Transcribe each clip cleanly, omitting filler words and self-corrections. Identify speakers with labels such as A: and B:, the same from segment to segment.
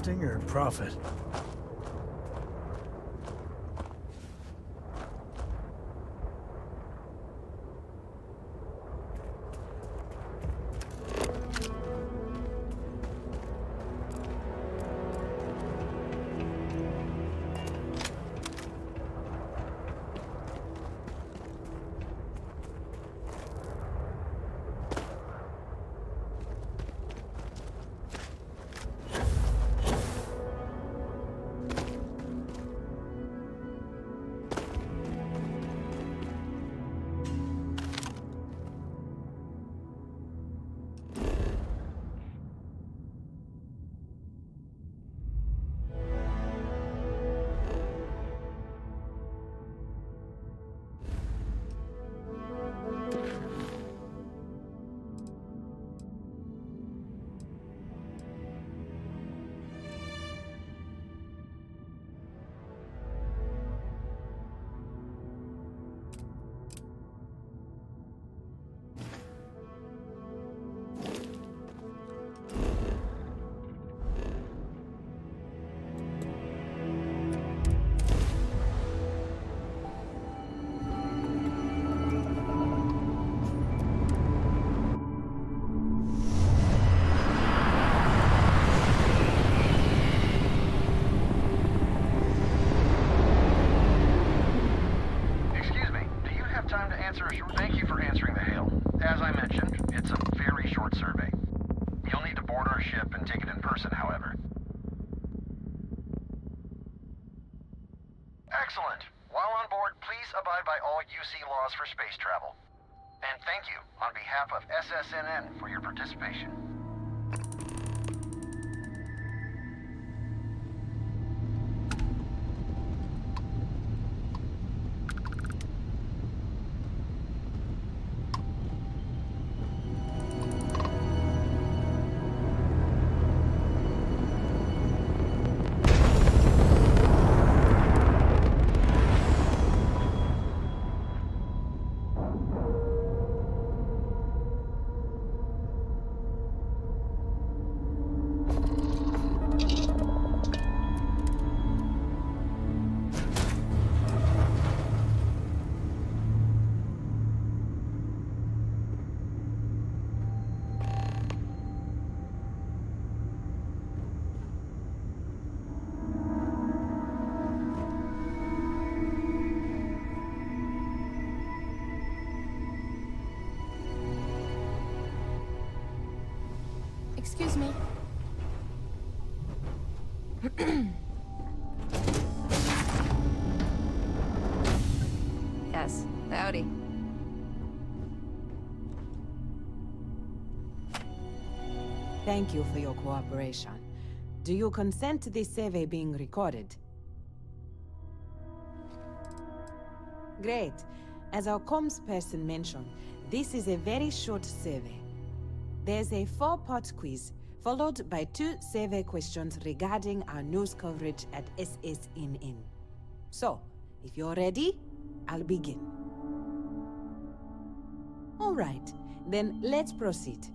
A: crafting or profit?
B: Excellent. While on board, please abide by all UC laws for space travel. And thank you on behalf of SSNN for your participation.
C: Excuse me. Yes, howdy.
D: Thank you for your cooperation. Do you consent to this survey being recorded? Great. As our comms person mentioned, this is a very short survey. There's a 4-part quiz, followed by 2 survey questions regarding our news coverage at SSNN. So, if you're ready, I'll begin. Alright, then let's proceed.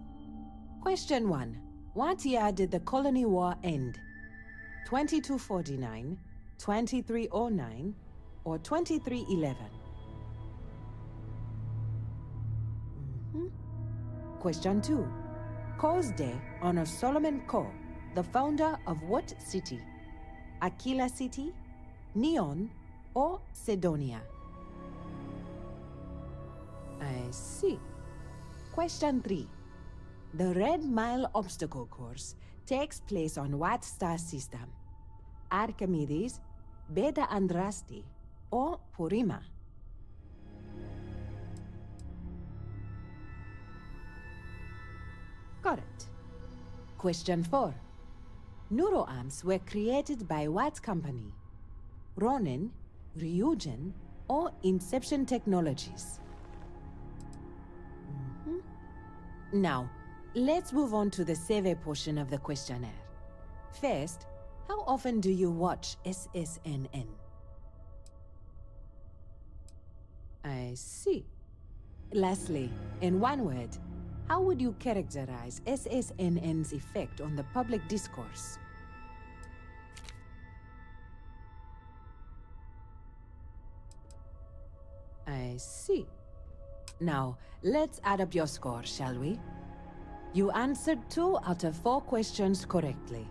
D: Question 1. What year did the Colony War end? 2249, 2309, or 2311? Question 2. Coe's Day honors Solomon Coe, the founder of what city? Aquila City, Neon, or Sedonia? I see. Question 3. The Red Mile obstacle course takes place on what star system? Archimedes, Beta Andraste, or Purima? Correct. Question 4. Neuroarms were created by what company? Ronin, Ryujin, or Inception Technologies? Now, let's move on to the survey portion of the questionnaire. First, how often do you watch SSNN? I see. Lastly, in one word, how would you characterize SSNN's effect on the public discourse? I see. Now, let's add up your score, shall we? You answered 2 out of 4 questions correctly.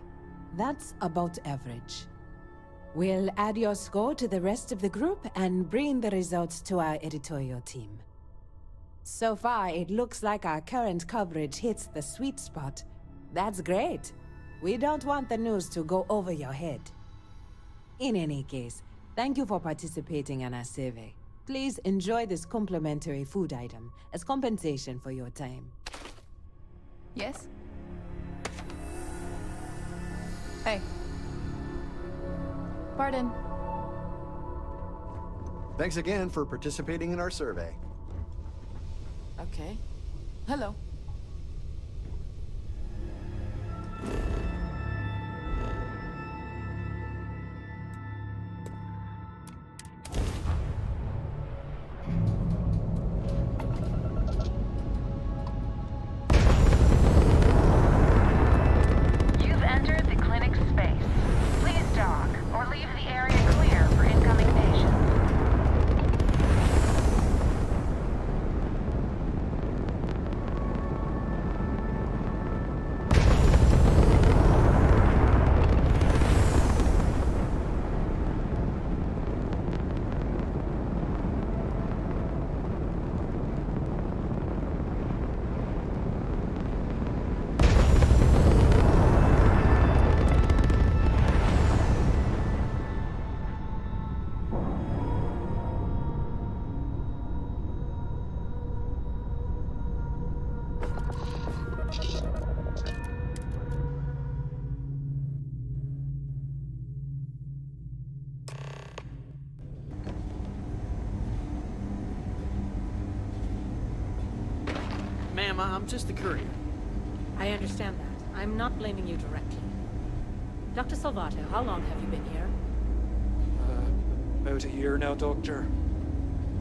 D: That's about average. We'll add your score to the rest of the group and bring the results to our editorial team. So far, it looks like our current coverage hits the sweet spot. That's great. We don't want the news to go over your head. In any case, thank you for participating in our survey. Please enjoy this complimentary food item as compensation for your time.
C: Yes? Hey. Pardon.
B: Thanks again for participating in our survey.
C: Okay. Hello.
A: You've entered the clinic space. Please dock or leave the area clear for incoming patients.
E: Ma'am, I'm just a courier.
F: I understand that. I'm not blaming you directly. Dr. Salvato, how long have you been here?
E: About a year now, Doctor.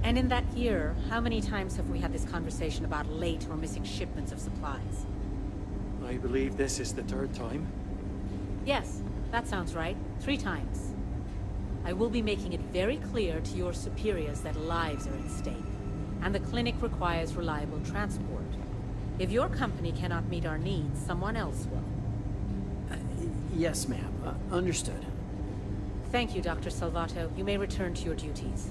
F: And in that year, how many times have we had this conversation about late or missing shipments of supplies?
E: I believe this is the 3rd time.
F: Yes, that sounds right. 3 times. I will be making it very clear to your superiors that lives are at stake, and the clinic requires reliable transport. If your company cannot meet our needs, someone else will.
E: Yes, ma'am. Understood.
F: Thank you, Dr. Salvato. You may return to your duties.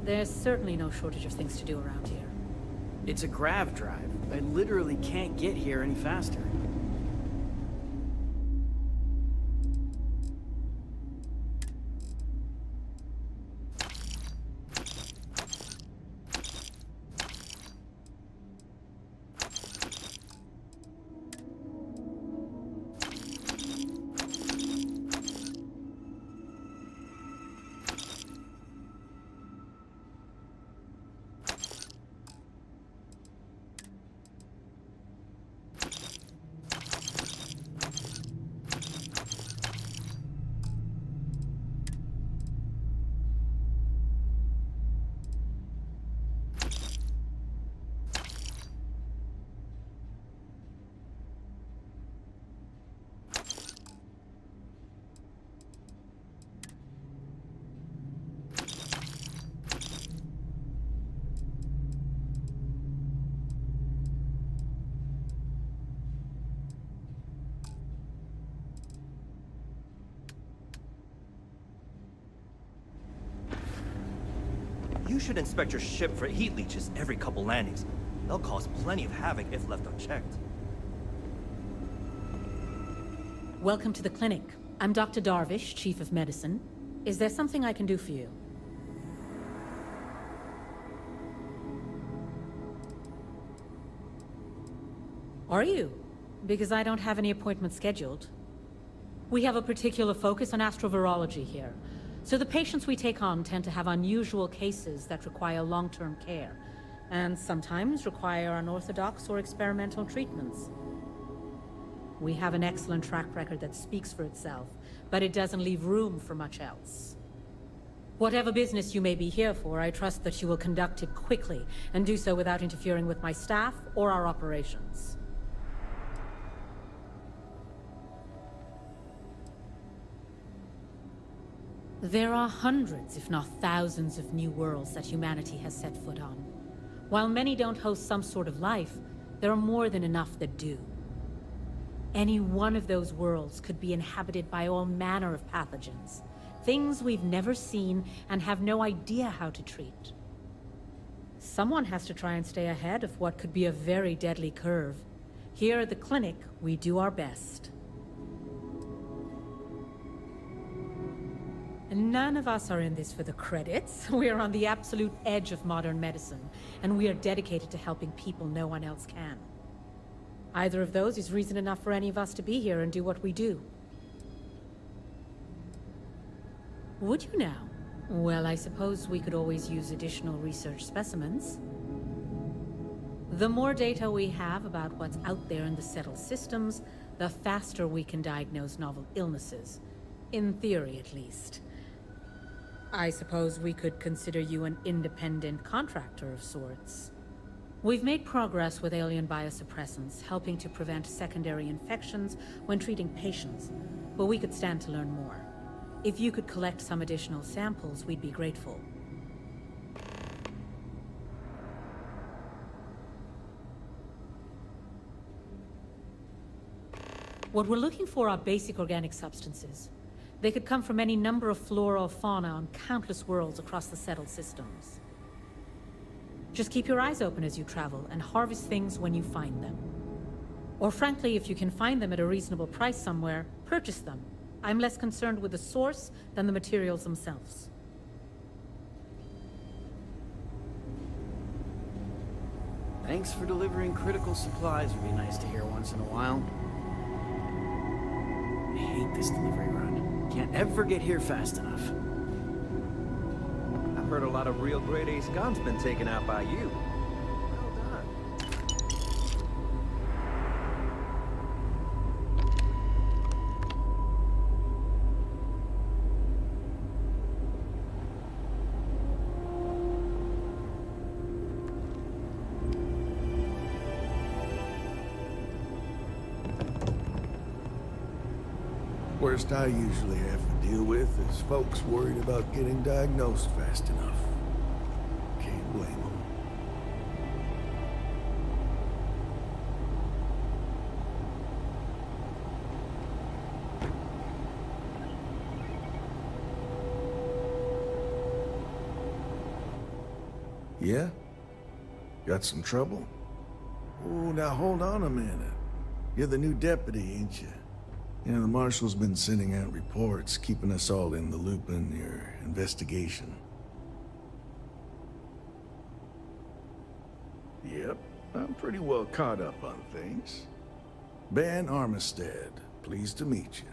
F: There's certainly no shortage of things to do around here.
E: It's a grav drive. I literally can't get here any faster.
G: You should inspect your ship for heat leeches every couple landings. They'll cause plenty of havoc if left unchecked.
F: Welcome to the clinic. I'm Dr. Darvish, Chief of Medicine. Is there something I can do for you? Are you? Because I don't have any appointments scheduled. We have a particular focus on astrovirology here. So the patients we take on tend to have unusual cases that require long-term care, and sometimes require unorthodox or experimental treatments. We have an excellent track record that speaks for itself, but it doesn't leave room for much else. Whatever business you may be here for, I trust that you will conduct it quickly, and do so without interfering with my staff or our operations. There are hundreds, if not thousands, of new worlds that humanity has set foot on. While many don't host some sort of life, there are more than enough that do. Any one of those worlds could be inhabited by all manner of pathogens. Things we've never seen and have no idea how to treat. Someone has to try and stay ahead of what could be a very deadly curve. Here at the clinic, we do our best. And none of us are in this for the credits. We are on the absolute edge of modern medicine, and we are dedicated to helping people no one else can. Either of those is reason enough for any of us to be here and do what we do. Would you now? Well, I suppose we could always use additional research specimens. The more data we have about what's out there in the settled systems, the faster we can diagnose novel illnesses. In theory, at least. I suppose we could consider you an independent contractor of sorts. We've made progress with alien biosuppressants, helping to prevent secondary infections when treating patients, but we could stand to learn more. If you could collect some additional samples, we'd be grateful. What we're looking for are basic organic substances. They could come from any number of flora or fauna on countless worlds across the settled systems. Just keep your eyes open as you travel, and harvest things when you find them. Or frankly, if you can find them at a reasonable price somewhere, purchase them. I'm less concerned with the source than the materials themselves.
E: Thanks for delivering critical supplies would be nice to hear once in a while. I hate this delivery run. Can't ever get here fast enough.
G: I've heard a lot of real grade A scum's been taken out by you. Well done.
H: Worst I usually have to deal with is folks worried about getting diagnosed fast enough. Can't blame them. Yeah? Got some trouble? Oh, now hold on a minute. You're the new deputy, ain't you? Yeah, the marshal's been sending out reports, keeping us all in the loop in your investigation. Yep, I'm pretty well caught up on things. Ben Armistead, pleased to meet you.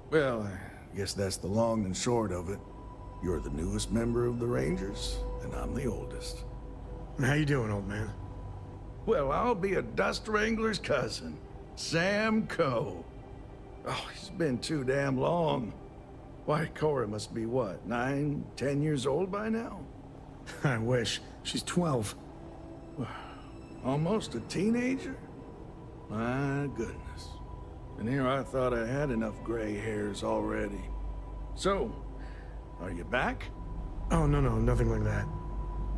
H: Well, I guess that's the long and short of it. You're the newest member of the Rangers, and I'm the oldest.
I: How you doing, old man?
H: Well, I'll be a dust wrangler's cousin, Sam Coe. Oh, it's been too damn long. Why, Cora must be what, 9, 10 years old by now?
I: I wish. She's 12.
H: Almost a teenager? My goodness. And here I thought I had enough gray hairs already. So, are you back?
I: Oh, no, nothing like that.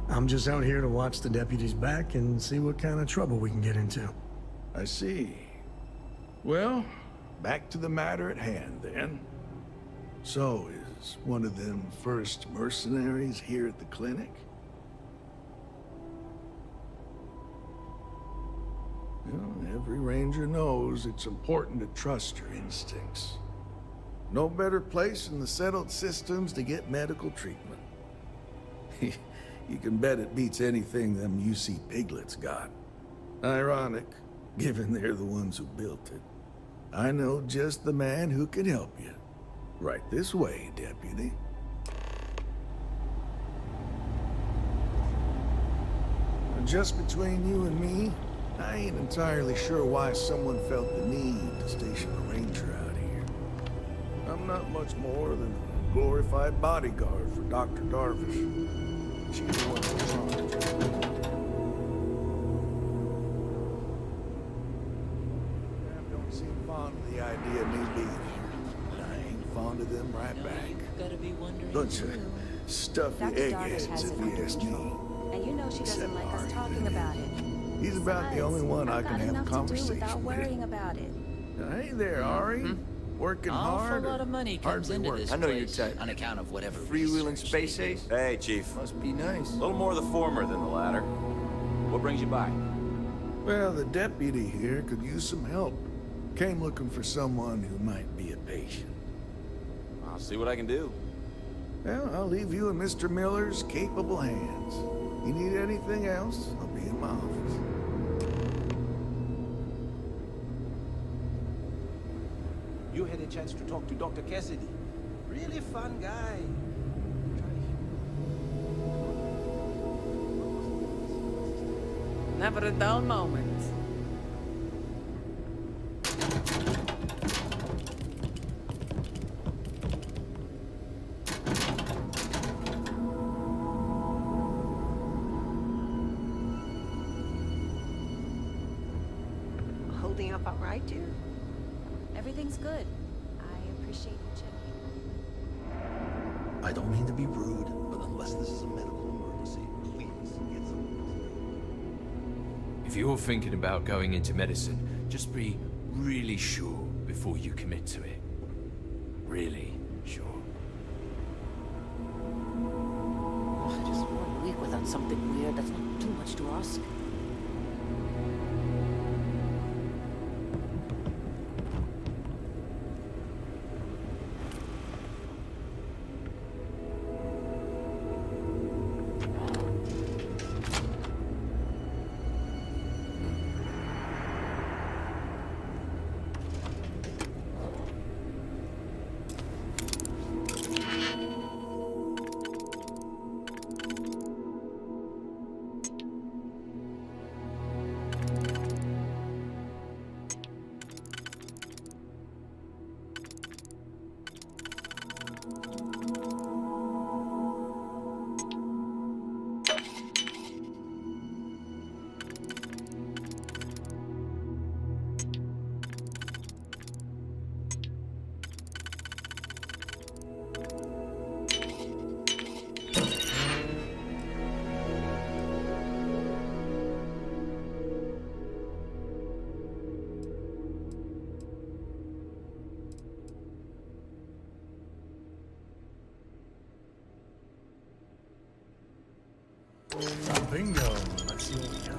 I: I'm just out here to watch the deputies back and see what kind of trouble we can get into.
H: I see. Well, back to the matter at hand, then. So, is one of them first mercenaries here at the clinic? Well, every ranger knows it's important to trust your instincts. No better place in the settled systems to get medical treatment. You can bet it beats anything them UC piglets got. Ironic, given they're the ones who built it. I know just the man who can help you. Right this way, Deputy. Just between you and me, I ain't entirely sure why someone felt the need to station a ranger out here. I'm not much more than a glorified bodyguard for Dr. Darvish. She's the one in charge. Don't seem fond of the idea of me being here, but I ain't fond of them right back. Bunch of stuffy
J: Dr. Darvish
H: eggheads,
J: has
H: if
J: it
H: you
J: under
H: ask
J: control.
H: me.
J: And you know she doesn't
H: Except
J: like us
H: Ari.
J: talking about it.
H: He's about the only one I can have a
J: enough to do
H: conversation
J: without
H: with.
J: worrying about it.
H: Hey there, Ari. Working hard.
K: Awful lot of money comes
H: hardly
K: into
H: working?
K: this
L: I know your
K: place
L: type.
K: on account of whatever
L: Freewheeling
K: research
L: space
K: they do.
L: ace?
G: Hey, Chief.
L: Must be nice.
G: A little more the former than the latter. What brings you by?
H: Well, the deputy here could use some help. Came looking for someone who might be a patient.
G: I'll see what I can do.
H: Well, I'll leave you in Mr. Miller's capable hands. You need anything else, I'll be in my office.
M: You had a chance to talk to Dr. Cassidy. Really fun guy.
C: Never a dull moment.
J: Holding up all right, dear? Everything's good. I appreciate you checking.
M: I don't mean to be rude, but unless this is a medical emergency, please get some.
N: If you're thinking about going into medicine, just be really sure before you commit to it. Really sure.
K: Just 1 week without something weird, that's not too much to ask.
I: Bingo. Let's see what we got.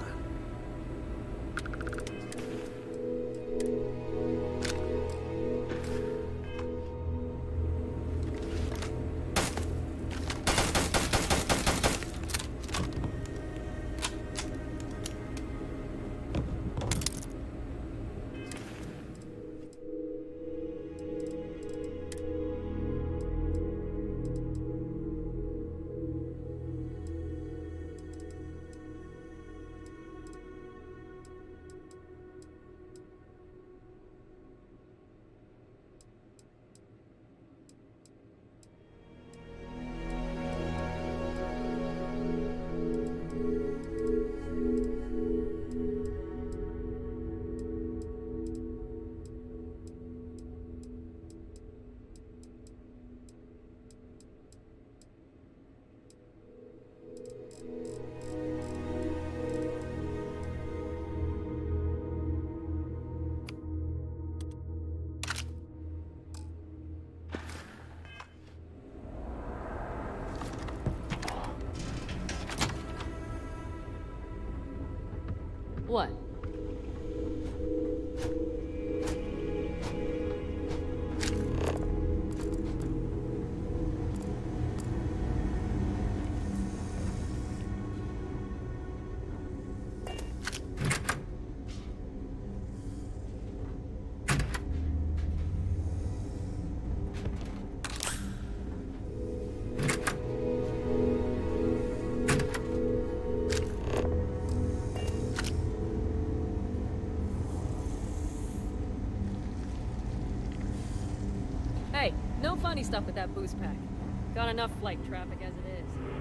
F: What?
L: funny stuff with that boost pack. Got enough flight traffic as it is.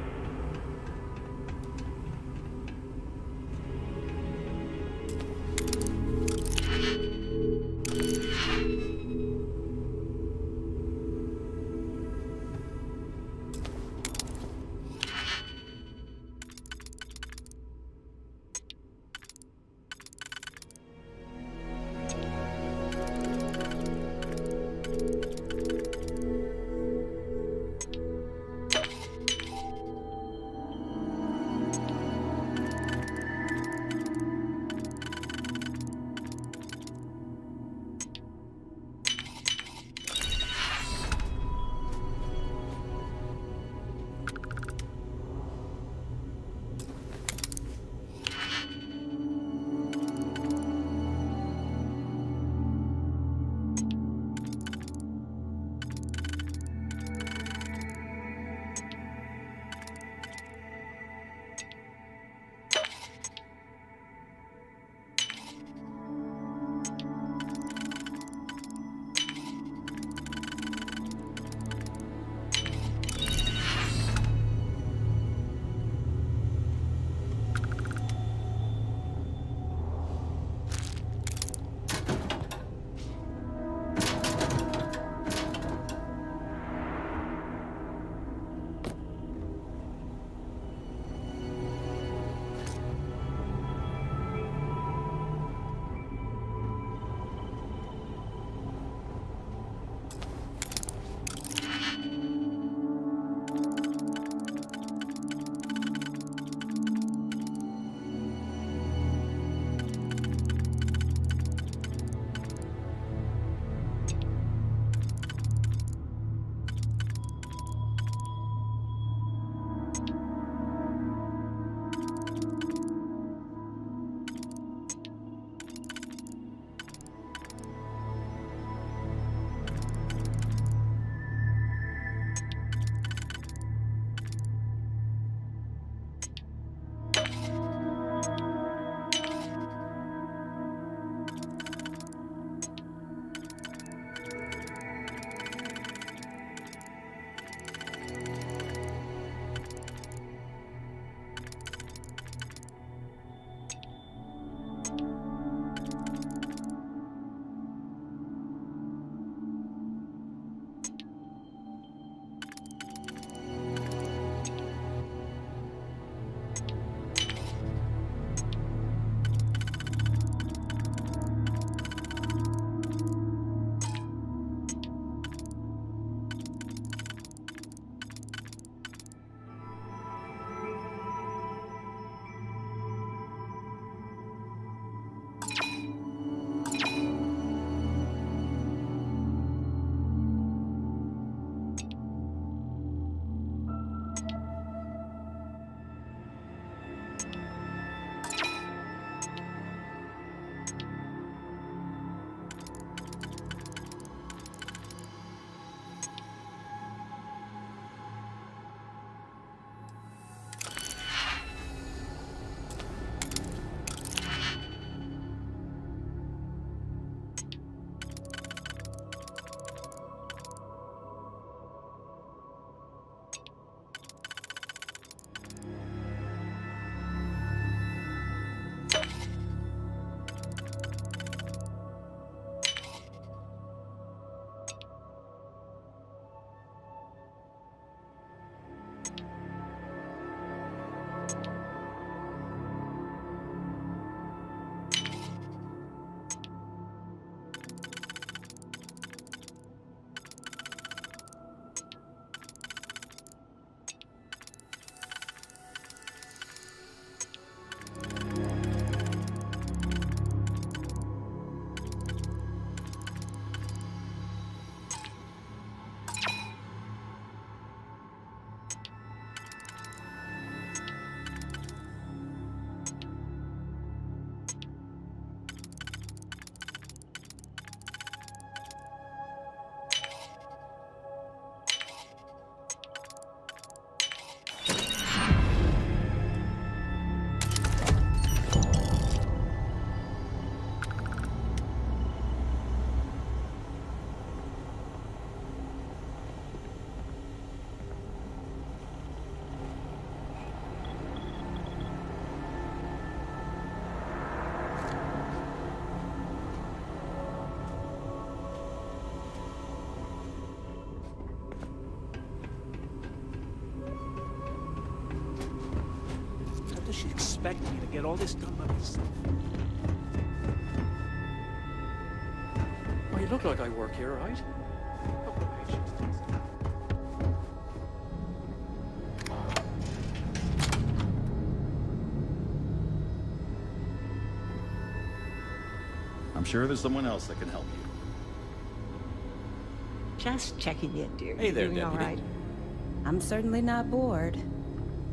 M: does she expect me to get all this done by myself?
E: Well, you look like I work here, right? Couple of patients.
O: I'm sure there's someone else that can help you.
J: Just checking in, dear.
O: Hey there,
J: You doing all
O: Deputy.
J: right? I'm certainly not bored.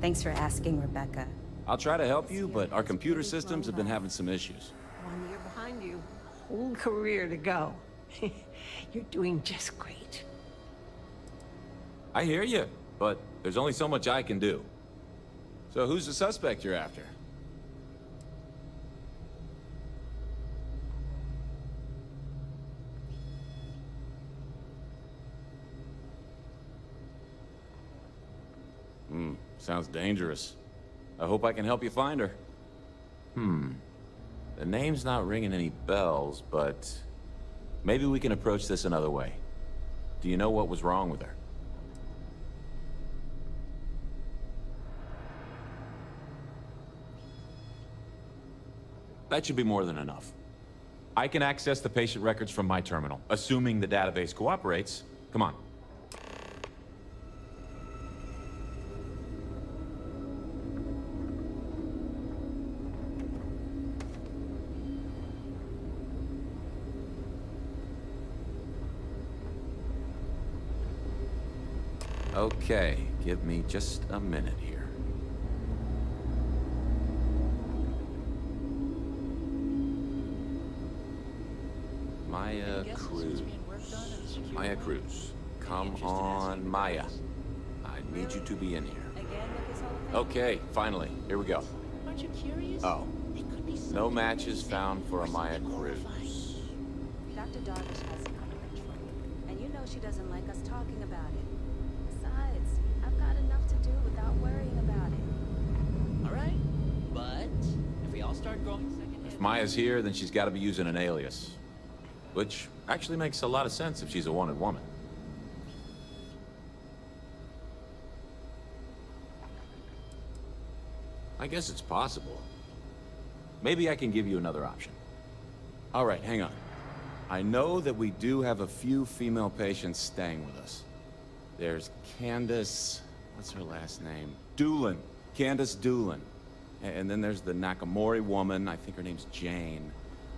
J: Thanks for asking, Rebecca.
O: I'll try to help you, but our computer systems have been having some issues.
J: 1 year behind you. Whole career to go. You're doing just great.
O: I hear you, but there's only so much I can do. So who's the suspect you're after? Sounds dangerous. I hope I can help you find her. The name's not ringing any bells, but maybe we can approach this another way. Do you know what was wrong with her? That should be more than enough. I can access the patient records from my terminal, assuming the database cooperates. Come on. Okay, give me just a minute here. Maya Cruz. Maya Cruz. Come on, Maya. I need you to be in here. Okay, finally. Here we go.
J: Aren't you curious?
O: Oh. No matches found for a Maya Cruz.
J: Dr. Darvish has it under control. And you know she doesn't like us talking about it. Besides, I've got enough to do without worrying about it.
P: All right, but if we all start growing secondhand...
O: If Maya's here, then she's got to be using an alias. Which actually makes a lot of sense if she's a wanted woman. I guess it's possible. Maybe I can give you another option. All right, hang on. I know that we do have a few female patients staying with us. There's Candace... what's her last name? Doolin. Candace Doolin. And then there's the Nakamori woman. I think her name's Jane.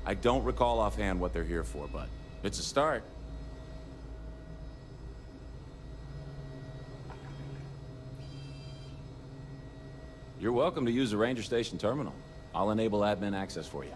O: I don't recall offhand what they're here for, but it's a start. You're welcome to use the Ranger Station terminal. I'll enable admin access for you.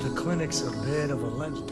I: The clinic's a bit of a legend.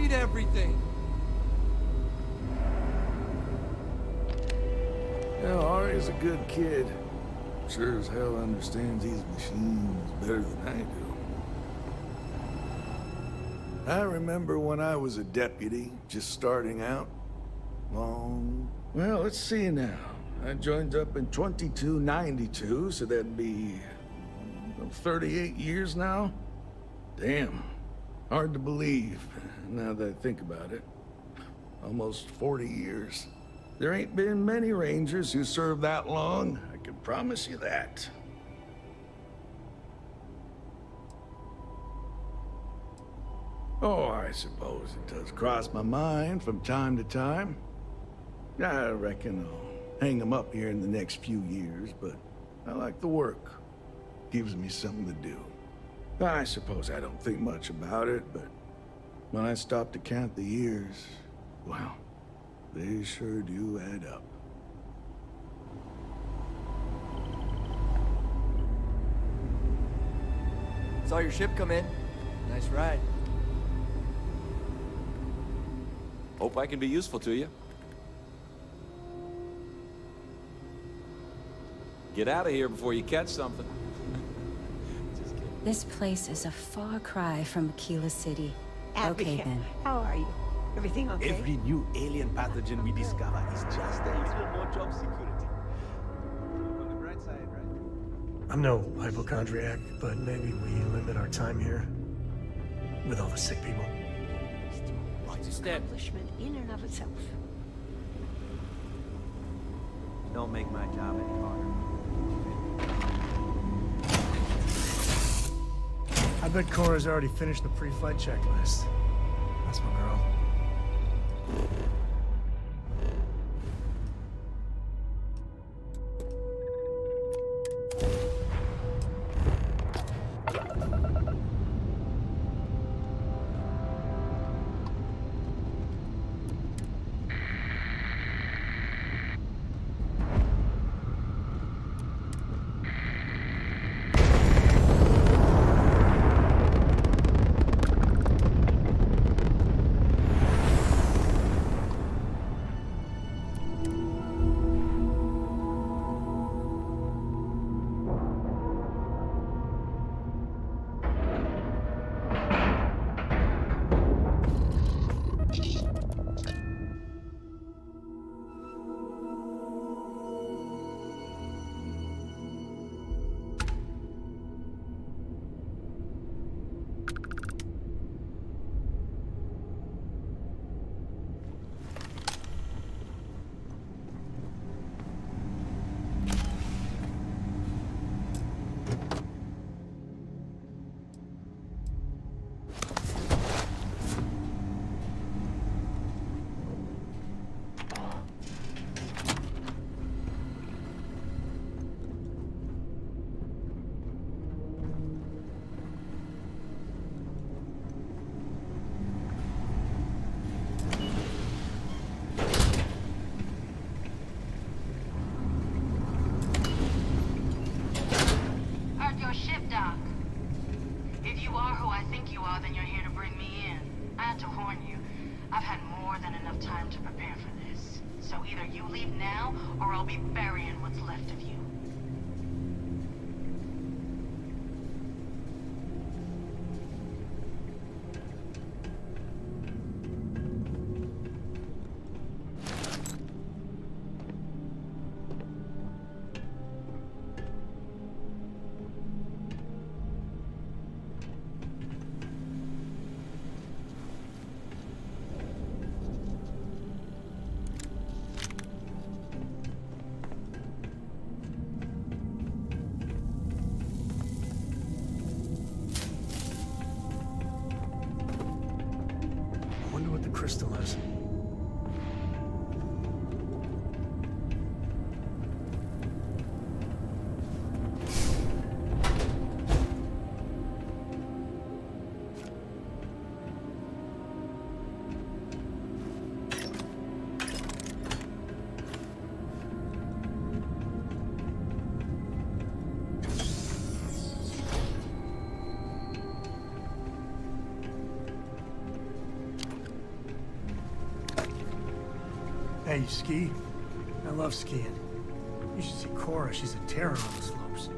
Q: read everything.
H: Yeah, Ari's a good kid. Sure as hell understands these machines better than I do. I remember when I was a deputy, just starting out. Well, let's see now. I joined up in 2292, so that'd be 38 years now? Damn. Hard to believe, now that I think about it. Almost 40 years. There ain't been many Rangers who served that long, I can promise you that. Oh, I suppose it does cross my mind from time to time. I reckon I'll hang them up here in the next few years, but I like the work. Gives me something to do. I suppose I don't think much about it, but when I stop to count the years, well, they sure do add up.
Q: Saw your ship come in. Nice ride.
O: Hope I can be useful to you. Get out of here before you catch something.
J: This place is a far cry from Aquila City. Okay
R: Abigail,
J: then.
R: how are you? Everything okay?
M: Every new alien pathogen we discover is just a little more job security. On the bright side, right?
I: I'm no hypochondriac, but maybe we limit our time here. With all the sick people.
Q: It's dead.
R: Accomplishment in and of itself.
M: Don't make my job any harder.
I: I bet Cora's already finished the pre-flight checklist. That's my girl. Hey, you ski? I love skiing. You should see Cora. She's a terror on the slopes.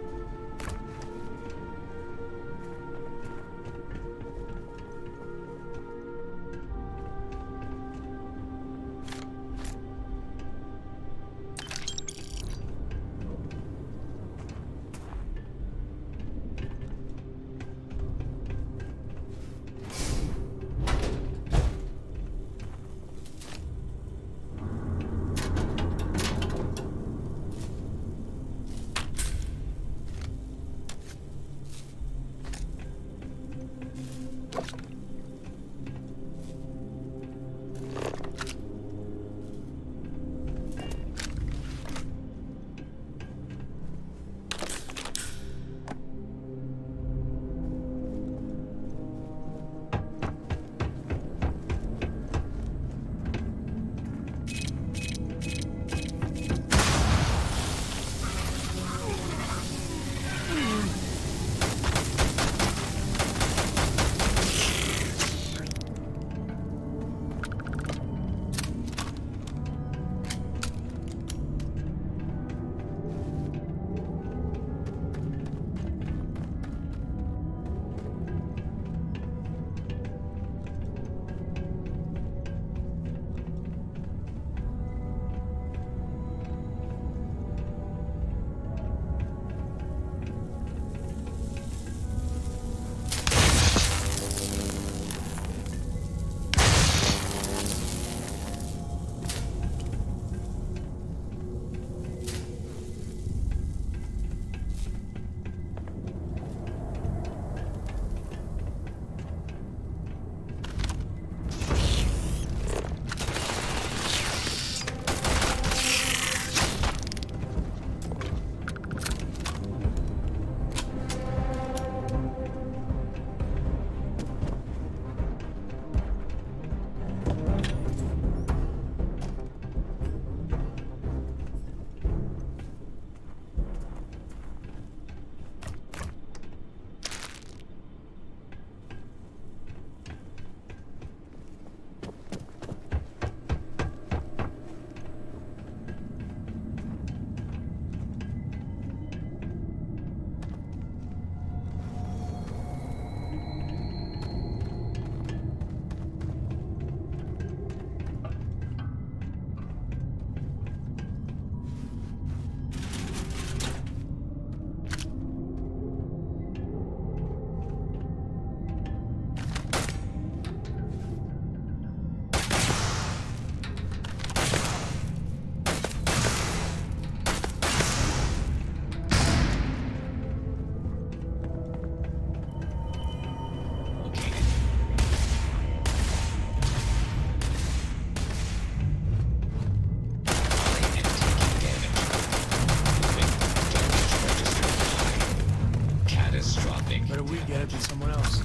I: Better we get it than someone else.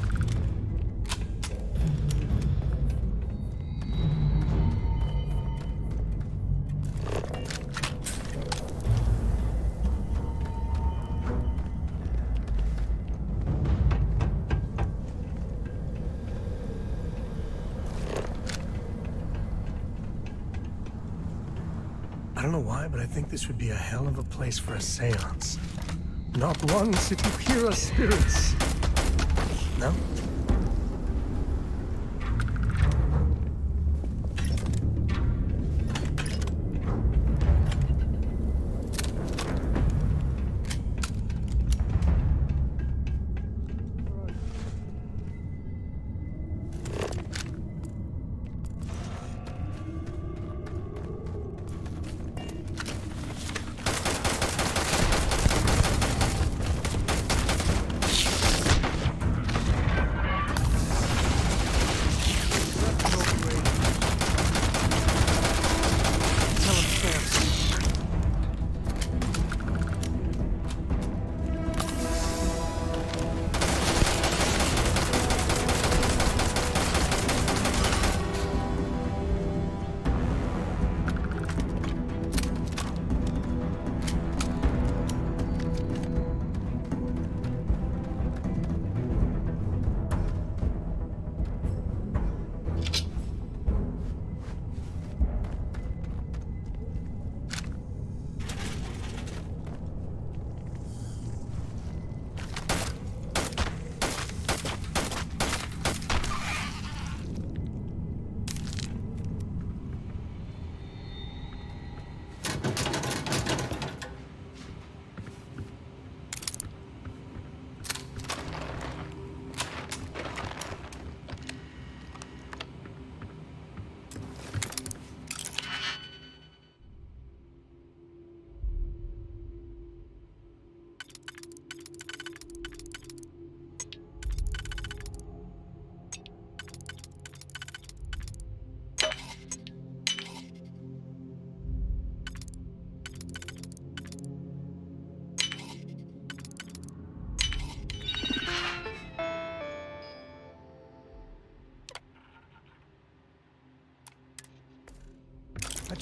I: I don't know why, but I think this would be a hell of a place for a seance. Not once if you hear us spirits. No?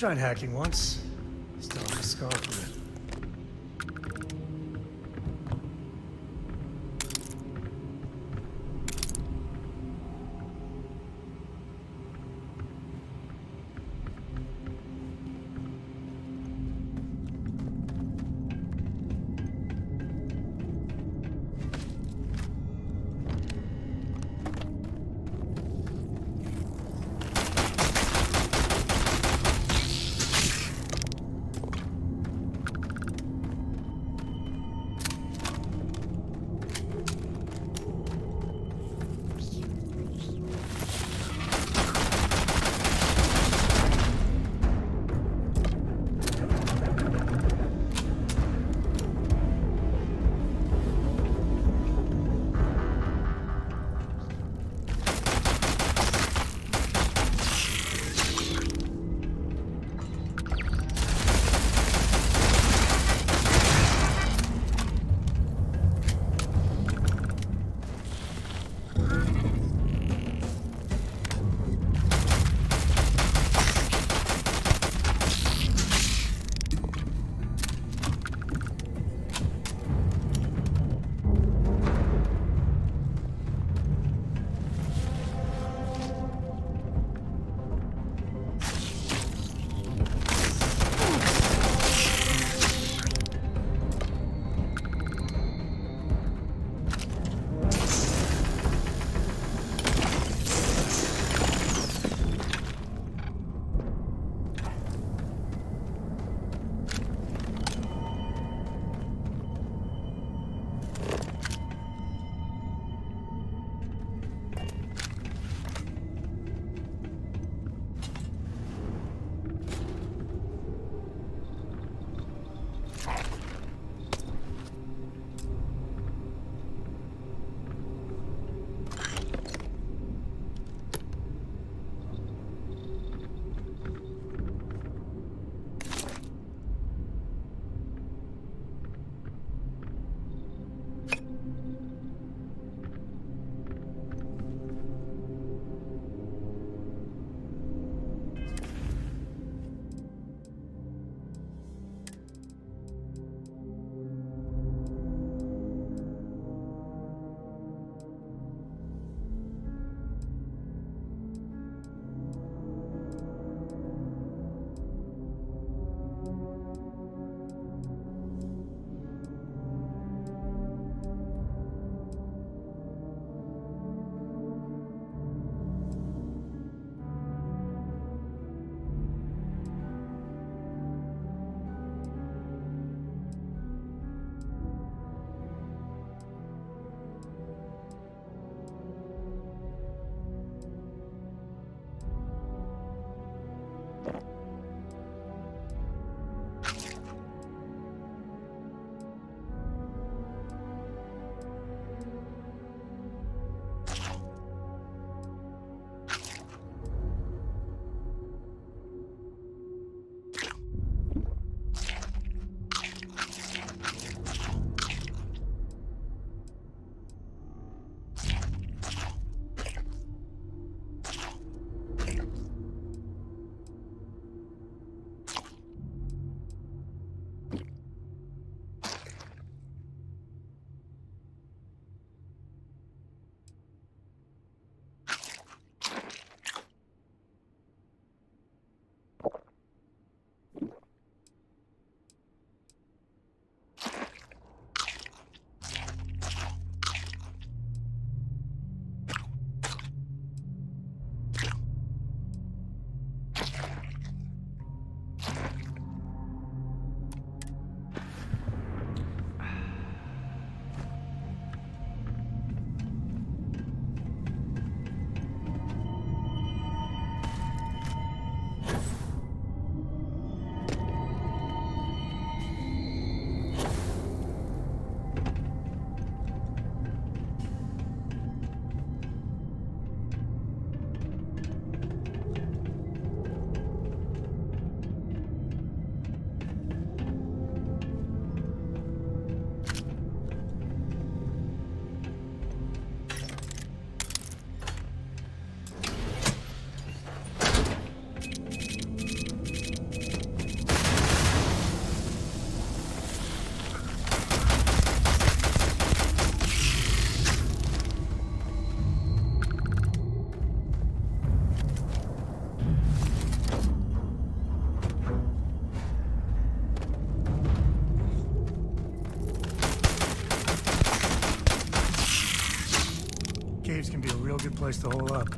I: tried hacking once. Still have a scar from it. good place to hole up.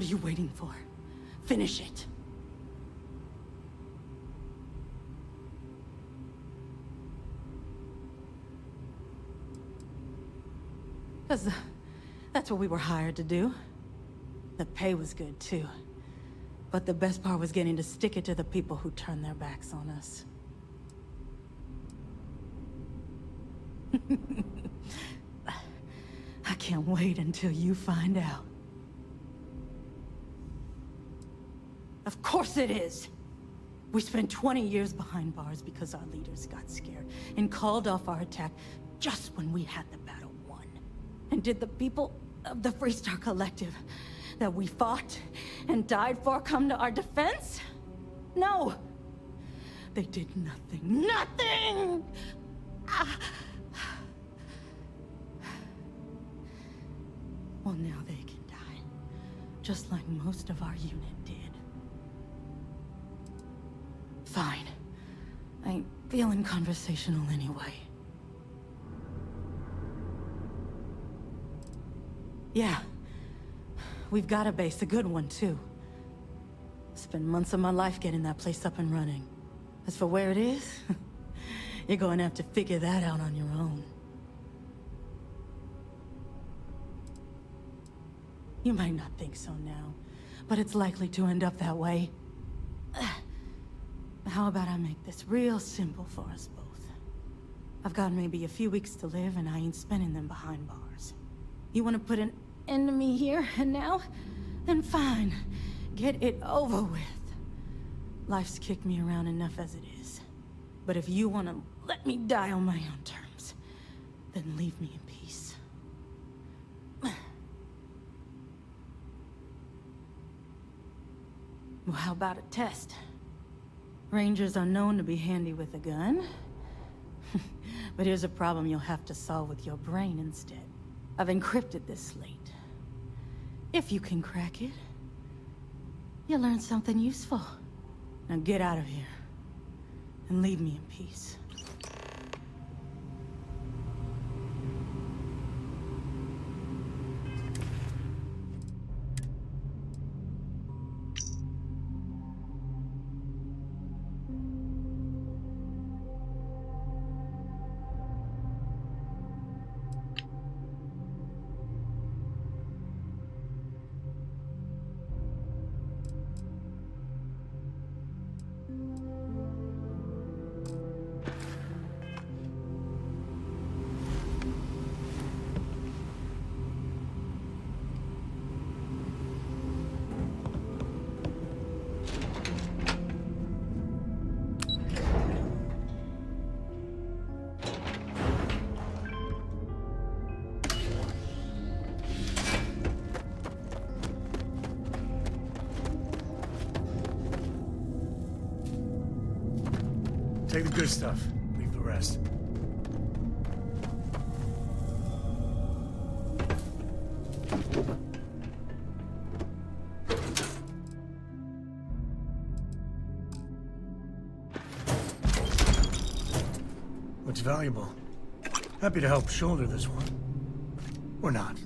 S: What are you waiting for? Finish it. Because that's what we were hired to do. The pay was good, too. But the best part was getting to stick it to the people who turned their backs on us. I can't wait until you find out. Of course it is! We spent 20 years behind bars because our leaders got scared and called off our attack just when we had the battle won. And did the people of the Freestar Collective that we fought and died for come to our defense? No! They did nothing. Nothing! Well, now they can die. Just like most of our unit did. Fine. I ain't feeling conversational anyway. Yeah. We've got a base, a good one, too. Spent months of my life getting that place up and running. As for where it is, you're going to have to figure that out on your own. You might not think so now, but it's likely to end up that way. How about I make this real simple for us both? I've got maybe a few weeks to live, and I ain't spending them behind bars. You want to put an end to me here and now? Then fine. Get it over with. Life's kicked me around enough as it is. But if you want to let me die on my own terms, then leave me in peace. Well, how about a test? Rangers are known to be handy with a gun. But here's a problem you'll have to solve with your brain instead. I've encrypted this slate. If you can crack it, you'll learn something useful. Now get out of here, and leave me in peace.
I: Take the good stuff. Leave the rest. Looks valuable. Happy to help shoulder this one. Or not.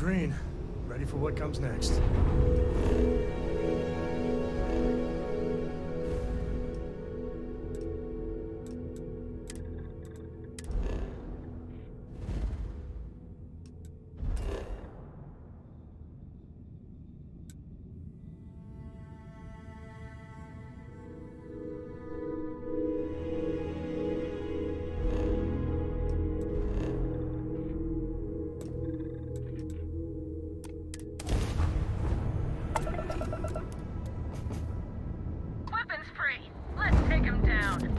I: green. Ready for what comes next.
A: Weapons free. Let's take him down.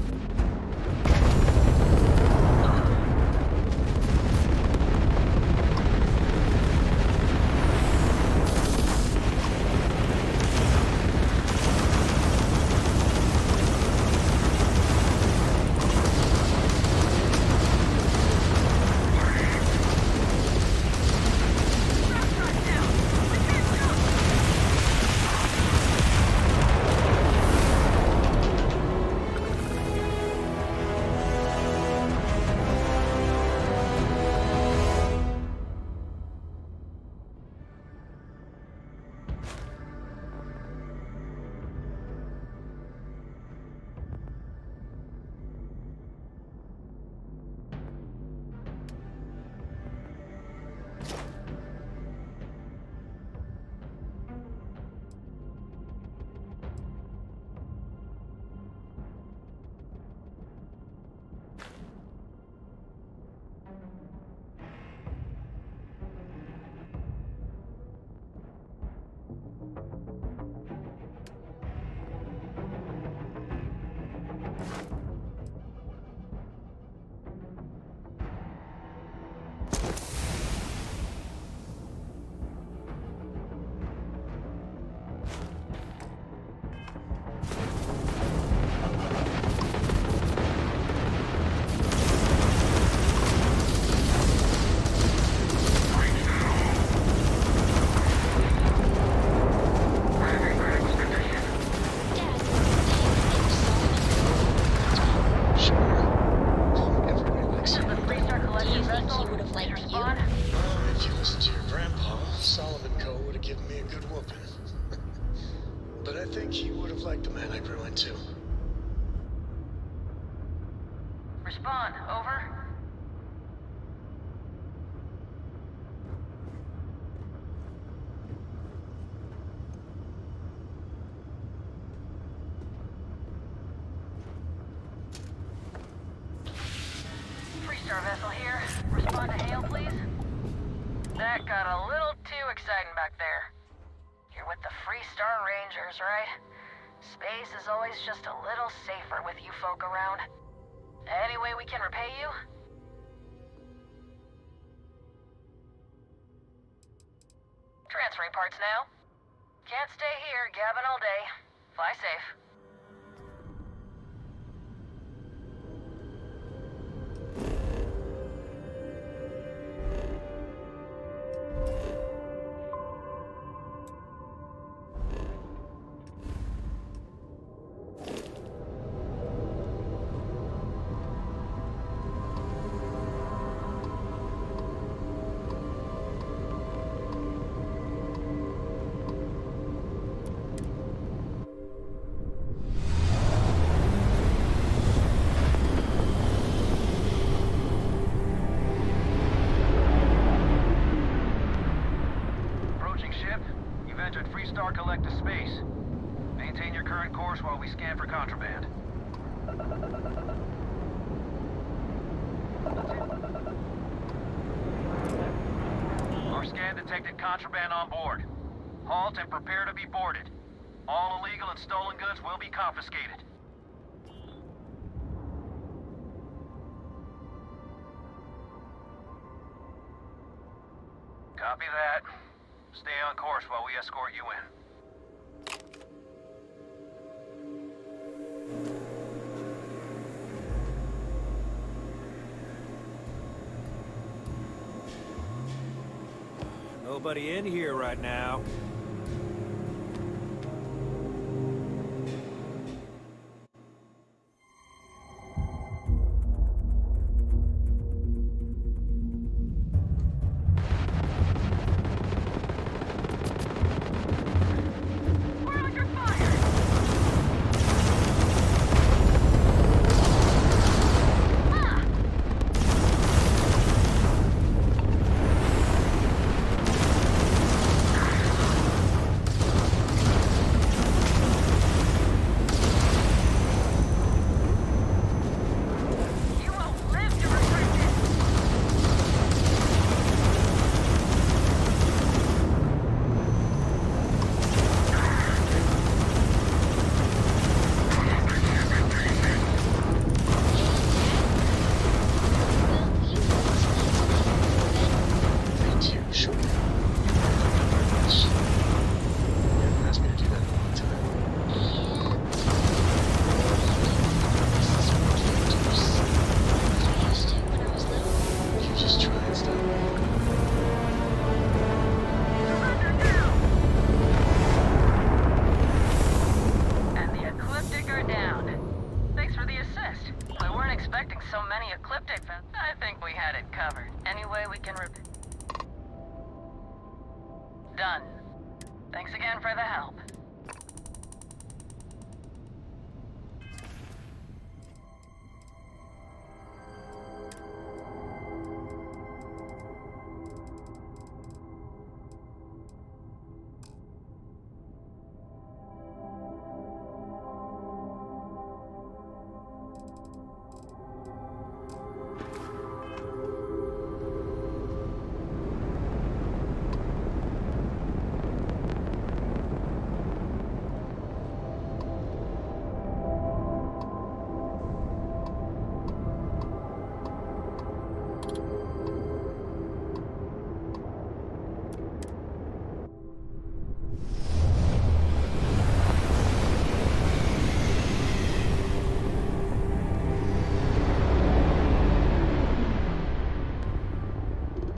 I: But I think he would have liked the man I grew into.
A: Respond, over. Freestar vessel here. Respond to hail, please. That got a little too exciting back there. You're with the Freestar Rangers, right? Space is always just a little safer with you folk around. Any way we can repay you? Transferring parts now. Can't stay here gabbing all day. Fly safe.
B: Freestar collective space. Maintain your current course while we scan for contraband. Our scan detected contraband on board. Halt and prepare to be boarded. All illegal and stolen goods will be confiscated. Copy that. Stay on course while we escort you in.
G: Nobody in here right now.
A: covered. Any way we can Done. Thanks again for the help.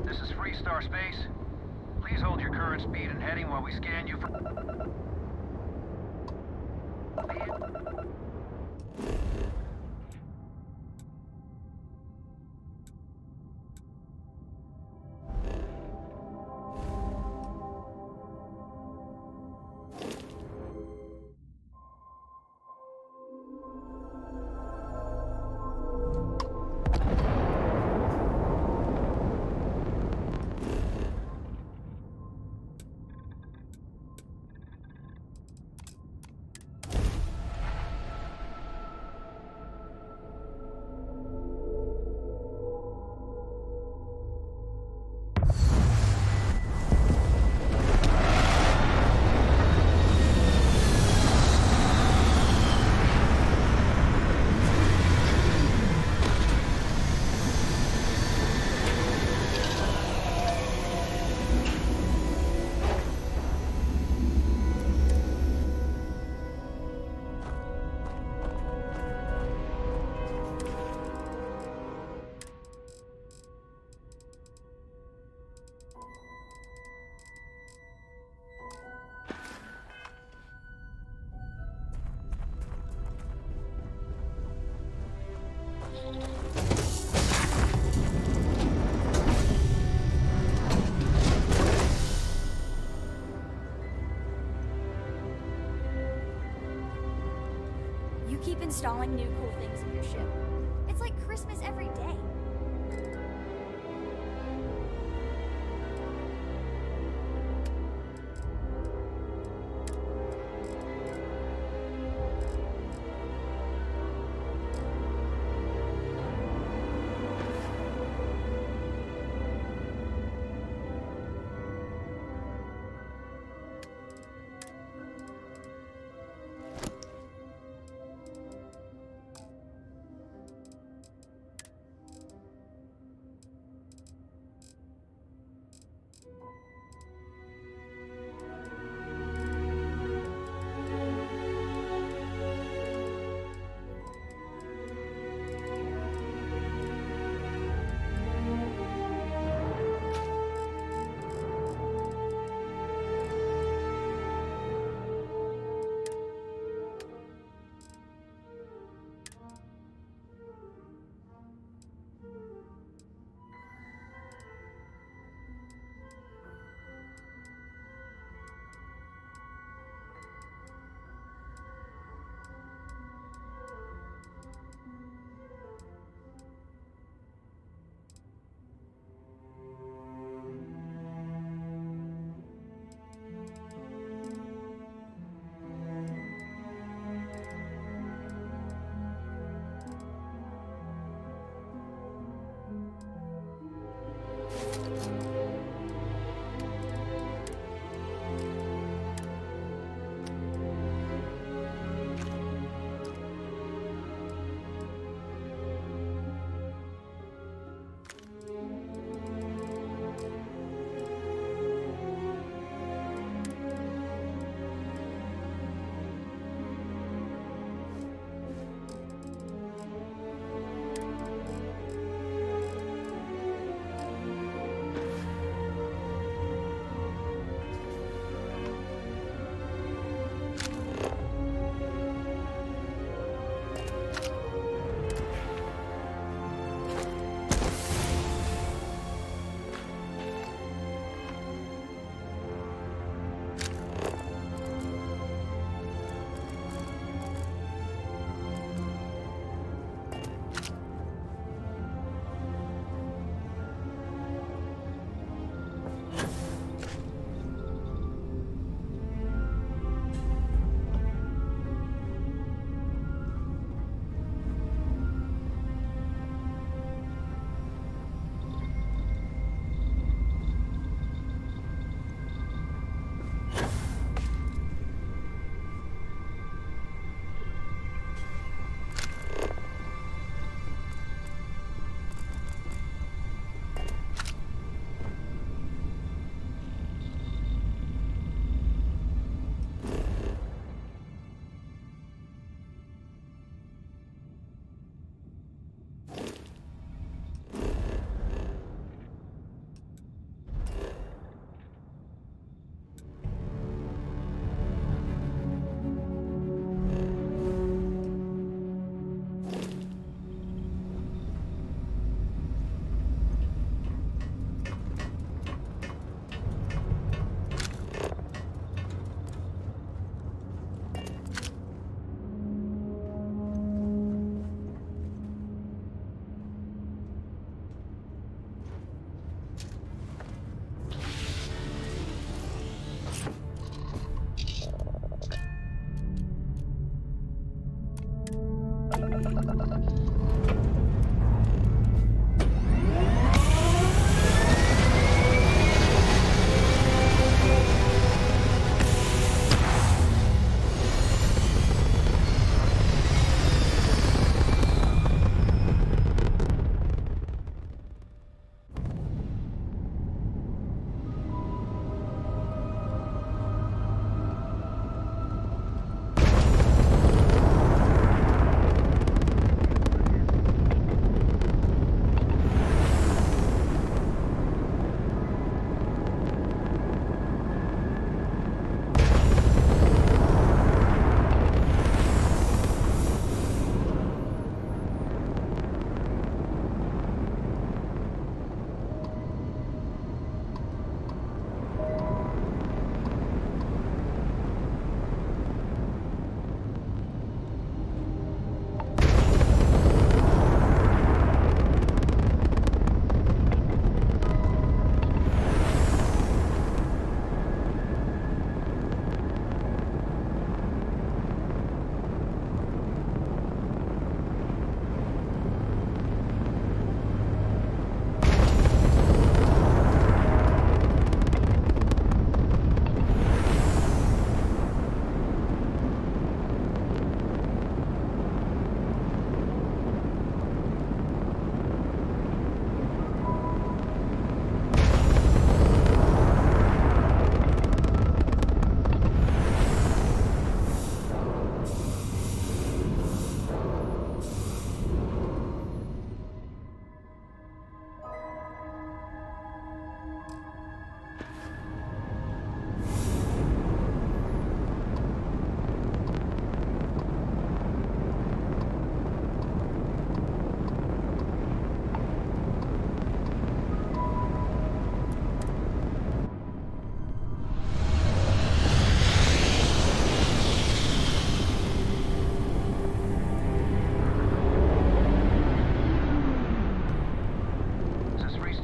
B: This is Freestar Space. Please hold your current speed and heading while we scan you for...
T: You keep installing new cool things in your ship. It's like Christmas every day.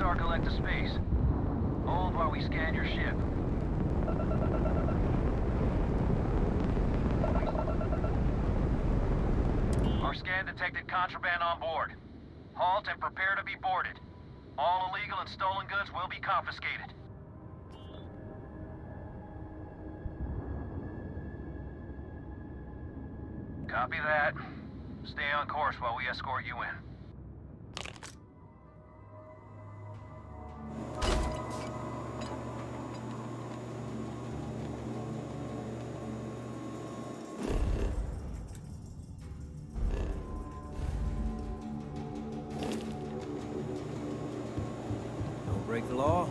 B: Freestar collect to space. Hold while we scan your ship. Our scan detected contraband on board. Halt and prepare to be boarded. All illegal and stolen goods will be confiscated. Copy that. Stay on course while we escort you in.
E: Don't break the law,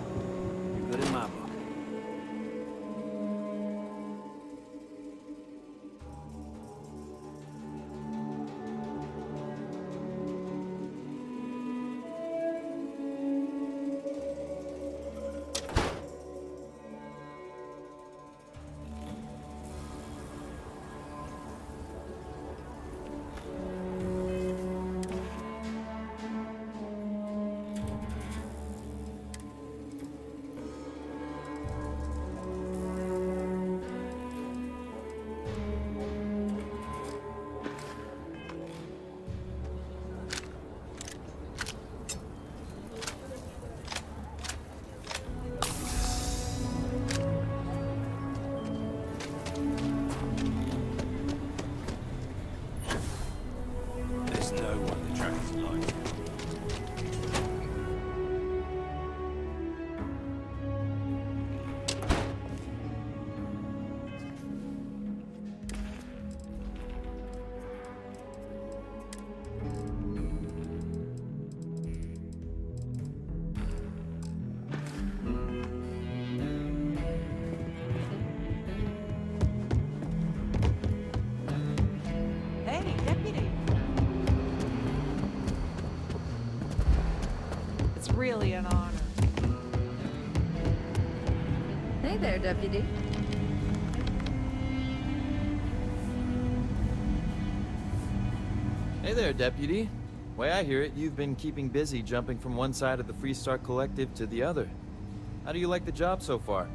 E: you're good in my book.
N: There's no one the trackers like.
D: Hey, deputy. It's really an honor.
C: Hey there, Deputy.
U: Hey there, Deputy. Way I hear it, you've been keeping busy jumping from one side of the Freestar Collective to the other. How do you like the job so far?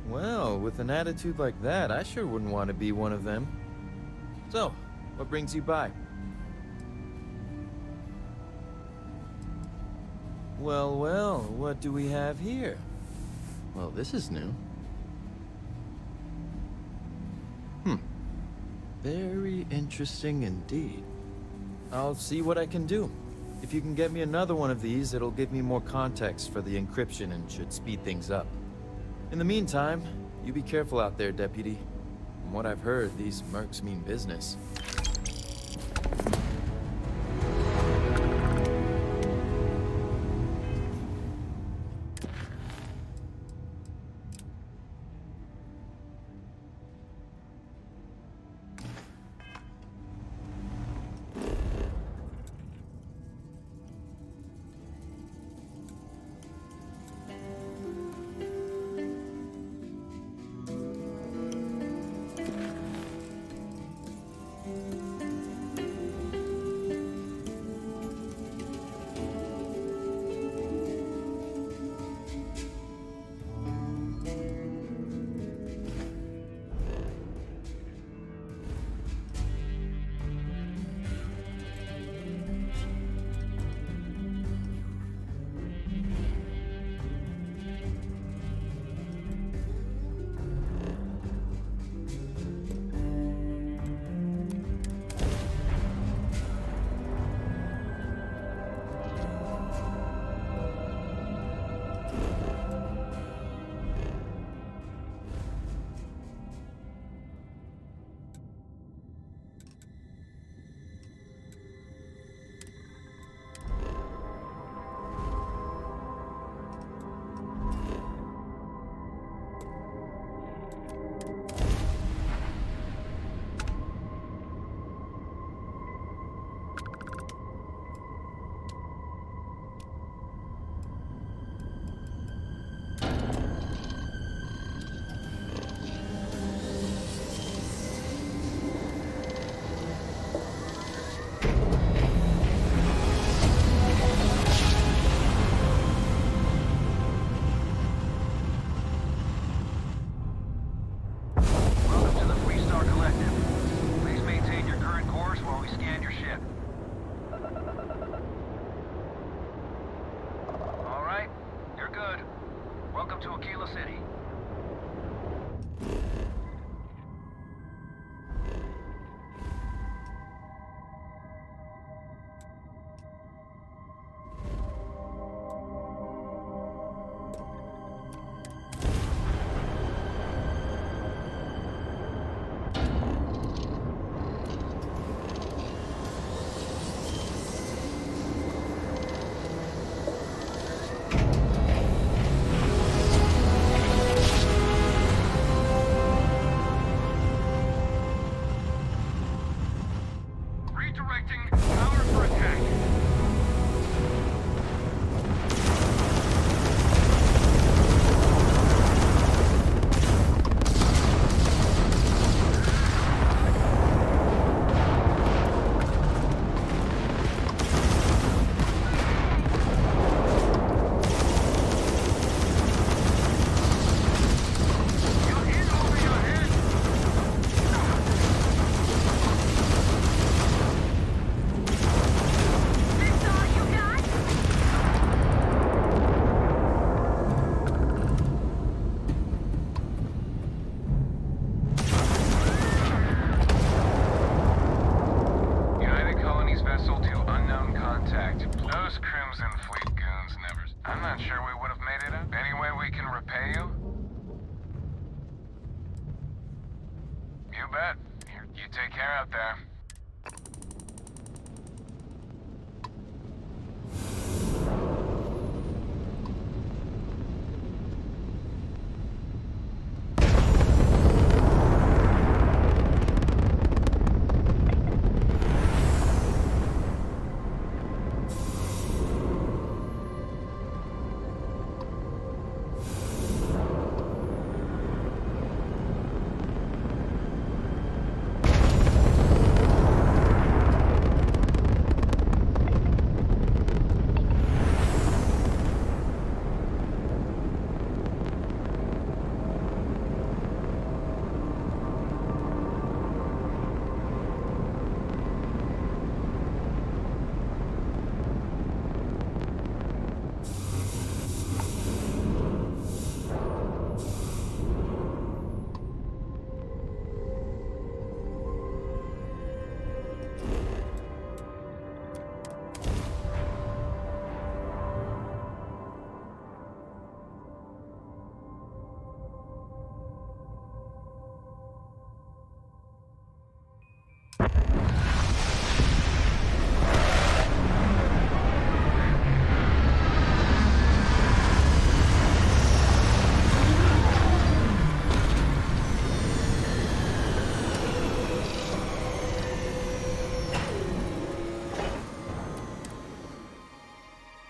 U: Well, with an attitude like that, I sure wouldn't want to be one of them. So, what brings you by? Well, well, what do we have here? Well, this is new. Very interesting indeed. I'll see what I can do. If you can get me another one of these, it'll give me more context for the encryption and should speed things up. In the meantime, you be careful out there, Deputy. From what I've heard, these mercs mean business.
B: out there.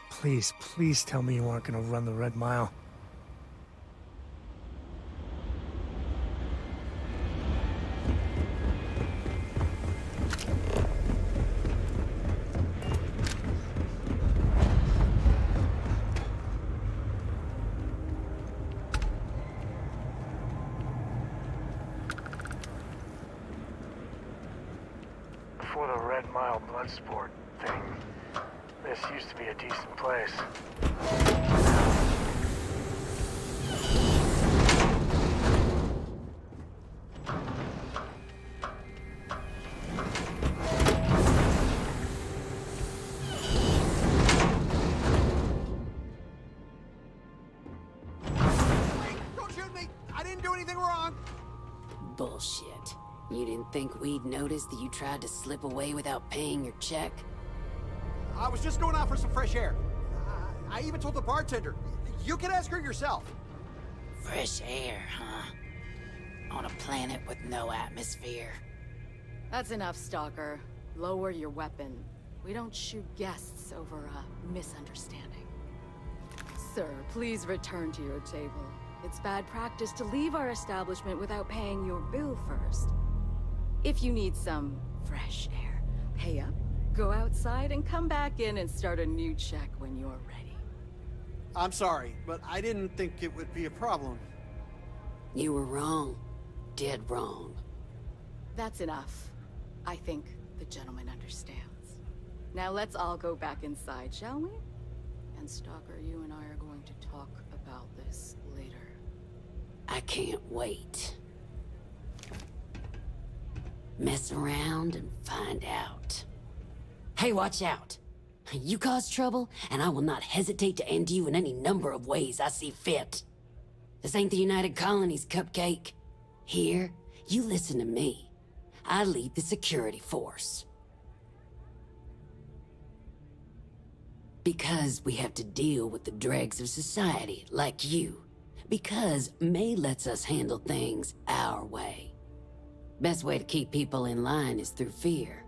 I: Please, please tell me you aren't gonna run the Red Mile. Before the Red Mile blood sport thing, this used to be a decent place.
M: Don't shoot me! I didn't do anything wrong!
K: Bullshit. You didn't think we'd notice that you tried to slip away without paying your check?
M: I was just going out for some fresh air. I even told the bartender. You can ask her yourself.
K: Fresh air, huh? On a planet with no atmosphere.
C: That's enough, Stalker. Lower your weapon. We don't shoot guests over a misunderstanding. Sir, please return to your table. It's bad practice to leave our establishment without paying your bill first. If you need some fresh air, pay up, go outside, and come back in and start a new check when you're ready.
M: I'm sorry, but I didn't think it would be a problem.
K: You were wrong. Dead wrong.
C: That's enough. I think the gentleman understands. Now let's all go back inside, shall we? And Stalker, you and I are going to talk about this later.
K: I can't wait. Mess around and find out. Hey, watch out! You cause trouble, and I will not hesitate to end you in any number of ways I see fit. This ain't the United Colonies, Cupcake. Here, you listen to me. I lead the security force. Because we have to deal with the dregs of society, like you. Because May lets us handle things our way. Best way to keep people in line is through fear.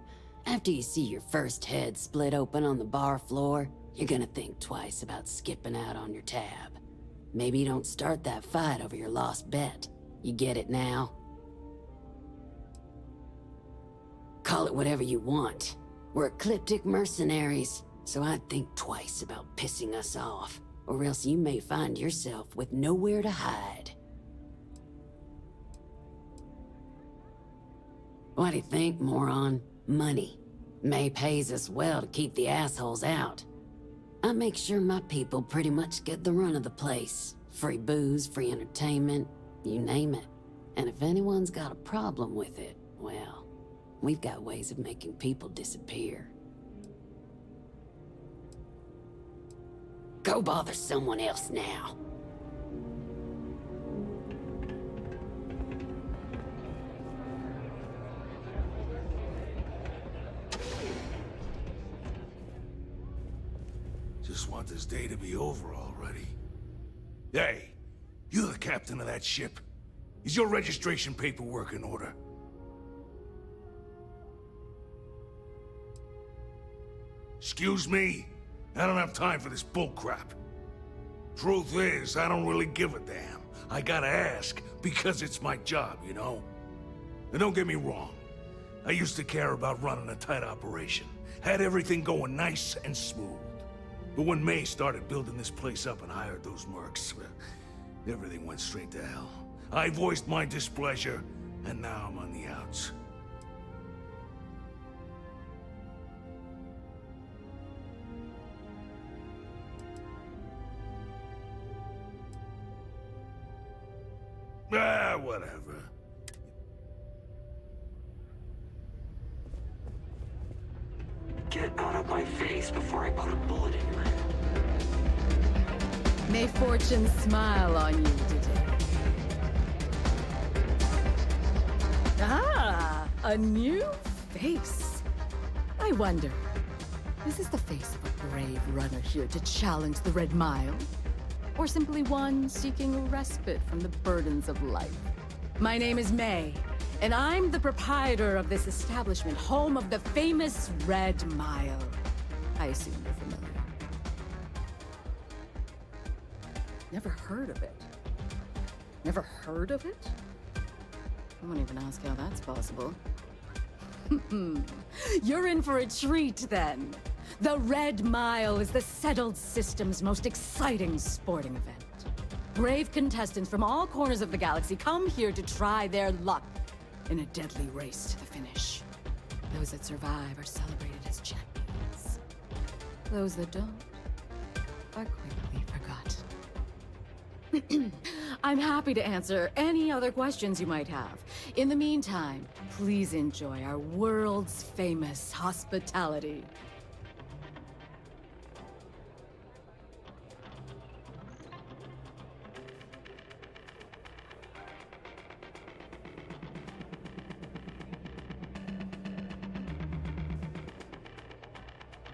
K: After you see your first head split open on the bar floor, you're gonna think twice about skipping out on your tab. Maybe you don't start that fight over your lost bet. You get it now? Call it whatever you want. We're ecliptic mercenaries, so I'd think twice about pissing us off, or else you may find yourself with nowhere to hide. What do you think, moron? Money. May pays us well to keep the assholes out. I make sure my people pretty much get the run of the place. Free booze, free entertainment, you name it. And if anyone's got a problem with it, well, we've got ways of making people disappear. Go bother someone else now.
F: just want this day to be over already. Hey, you the captain of that ship? Is your registration paperwork in order? Excuse me? I don't have time for this bullcrap. Truth is, I don't really give a damn. I gotta ask, because it's my job, you know? And don't get me wrong. I used to care about running a tight operation. Had everything going nice and smooth. But when May started building this place up and hired those mercs, everything went straight to hell. I voiced my displeasure, and now I'm on the outs. Whatever.
V: Get out of my face before I put a bullet in your head.
C: May fortune smile on you today. Ah, a new face. I wonder, is this the face of a brave runner here to challenge the Red Mile? Or simply one seeking a respite from the burdens of life? My name is May, and I'm the proprietor of this establishment, home of the famous Red Mile. I assume you're familiar. Never heard of it? Never heard of it? I won't even ask how that's possible. You're in for a treat, then. The Red Mile is the settled system's most exciting sporting event. Brave contestants from all corners of the galaxy come here to try their luck in a deadly race to the finish. Those that survive are celebrated as champions. Those that don't are quickly forgotten. I'm happy to answer any other questions you might have. In the meantime, please enjoy our world's famous hospitality.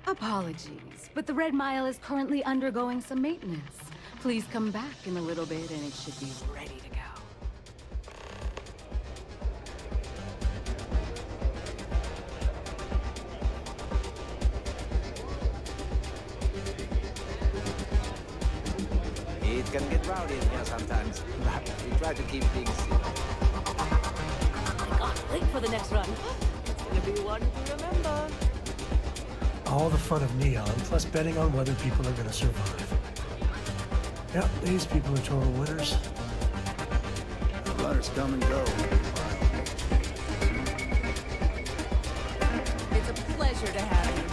C: Apologies, but the Red Mile is currently undergoing some maintenance. Please come back in a little bit and it should be ready to go.
M: It can get rowdy in here sometimes, but we try to keep things simple.
L: I can't wait for the next run. It's gonna be one to remember.
I: All the fun of Neon, plus betting on whether people are gonna survive. Yep, these people are total winners.
H: The runners come and go.
J: It's a pleasure to have you.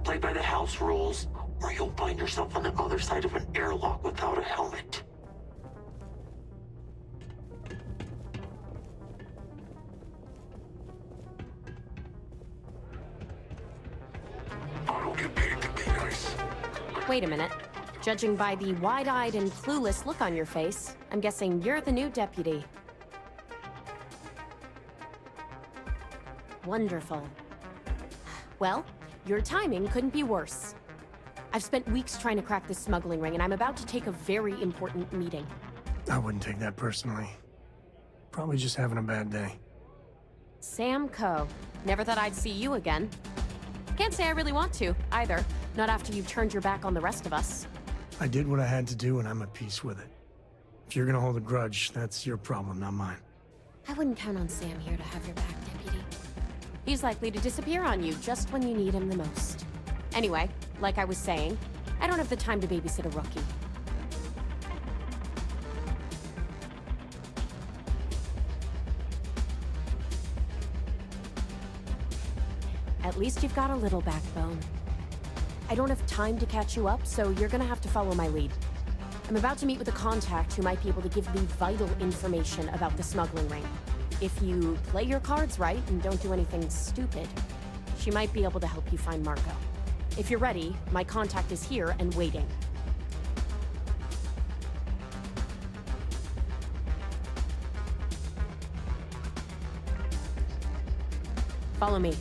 V: Play by the house rules, or you'll find yourself on the other side of an airlock without a helmet. I don't get paid to be nice.
W: Wait a minute. Judging by the wide-eyed and clueless look on your face, I'm guessing you're the new deputy. Wonderful. Well, your timing couldn't be worse. I've spent weeks trying to crack this smuggling ring, and I'm about to take a very important meeting.
I: I wouldn't take that personally. Probably just having a bad day.
W: Sam Coe. Never thought I'd see you again. Can't say I really want to, either. Not after you've turned your back on the rest of us.
I: I did what I had to do, and I'm at peace with it. If you're gonna hold a grudge, that's your problem, not mine.
W: I wouldn't count on Sam here to have your back, Deputy. He's likely to disappear on you just when you need him the most. Anyway, like I was saying, I don't have the time to babysit a rookie. At least you've got a little backbone. I don't have time to catch you up, so you're gonna have to follow my lead. I'm about to meet with a contact who might be able to give me vital information about the smuggling ring. If you play your cards right and don't do anything stupid, she might be able to help you find Marco. If you're ready, my contact is here and waiting. Follow me.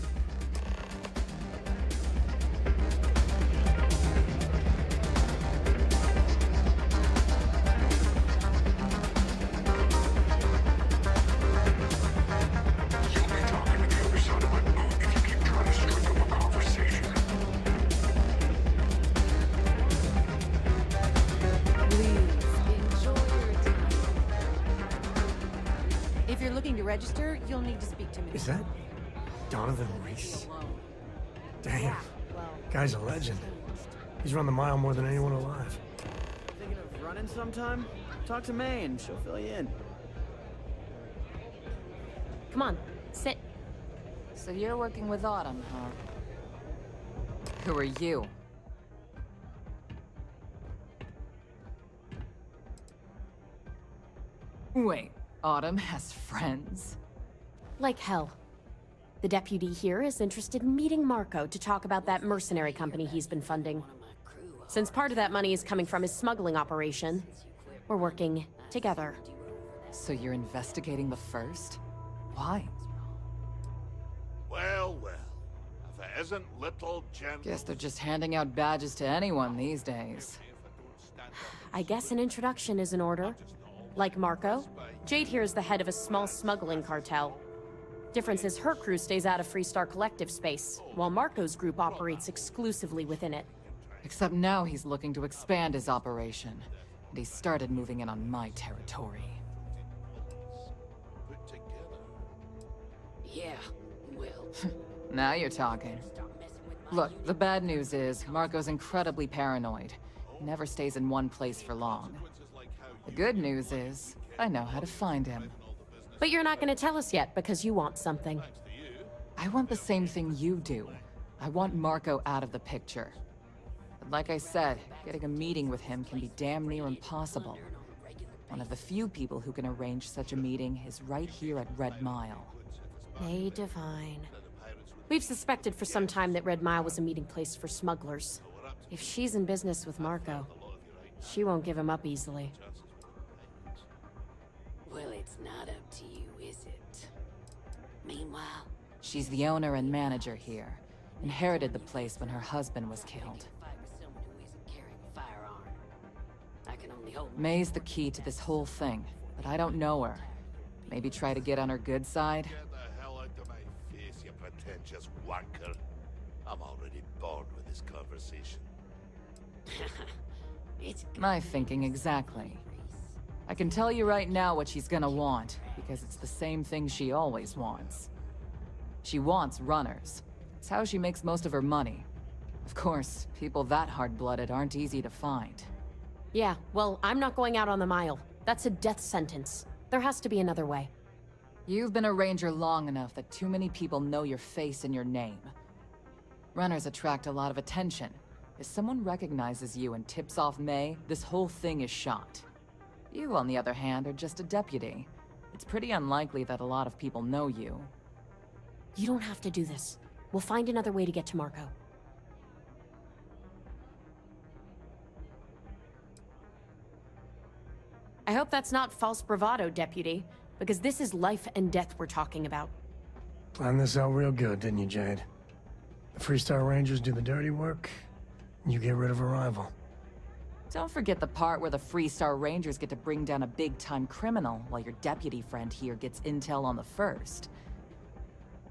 O: Register, you'll need to speak to me.
I: Is that Donovan Reese? Damn. Guy's a legend. He's run the mile more than anyone alive.
E: Thinking of running sometime? Talk to May and she'll fill you in.
W: Come on, sit.
P: So you're working with Autumn, huh? Who are you? Wait, Autumn has friends?
W: Like hell. The deputy here is interested in meeting Marco to talk about that mercenary company he's been funding. Since part of that money is coming from his smuggling operation, we're working together.
P: So you're investigating the first? Why?
Q: Well, well. If it isn't little Jim...
P: Guess they're just handing out badges to anyone these days.
W: I guess an introduction is in order. Like Marco, Jade here is the head of a small smuggling cartel. Difference is her crew stays out of Freestar collective space, while Marco's group operates exclusively within it.
P: Except now he's looking to expand his operation, and he started moving in on my territory.
K: Yeah, well...
P: Now you're talking. Look, the bad news is, Marco's incredibly paranoid. He never stays in one place for long. The good news is, I know how to find him.
W: But you're not going to tell us yet, because you want something.
P: I want the same thing you do. I want Marco out of the picture. But like I said, getting a meeting with him can be damn near impossible. One of the few people who can arrange such a meeting is right here at Red Mile.
W: May Divine. We've suspected for some time that Red Mile was a meeting place for smugglers. If she's in business with Marco, she won't give him up easily.
K: Well, it's not up to you, is it? Meanwhile...
P: She's the owner and manager here. Inherited the place when her husband was killed. May's the key to this whole thing, but I don't know her. Maybe try to get on her good side?
Q: Get the hell out of my face, you pretentious wanker. I'm already bored with this conversation.
P: My thinking exactly. I can tell you right now what she's gonna want, because it's the same thing she always wants. She wants runners. It's how she makes most of her money. Of course, people that hard-blooded aren't easy to find.
W: Yeah, well, I'm not going out on the mile. That's a death sentence. There has to be another way.
P: You've been a ranger long enough that too many people know your face and your name. Runners attract a lot of attention. If someone recognizes you and tips off May, this whole thing is shot. You, on the other hand, are just a deputy. It's pretty unlikely that a lot of people know you.
W: You don't have to do this. We'll find another way to get to Marco. I hope that's not false bravado, Deputy, because this is life and death we're talking about.
I: Planned this out real good, didn't you, Jade? The Freestar Rangers do the dirty work, and you get rid of a rival.
P: Don't forget the part where the Freestar Rangers get to bring down a big-time criminal, while your deputy friend here gets intel on the first.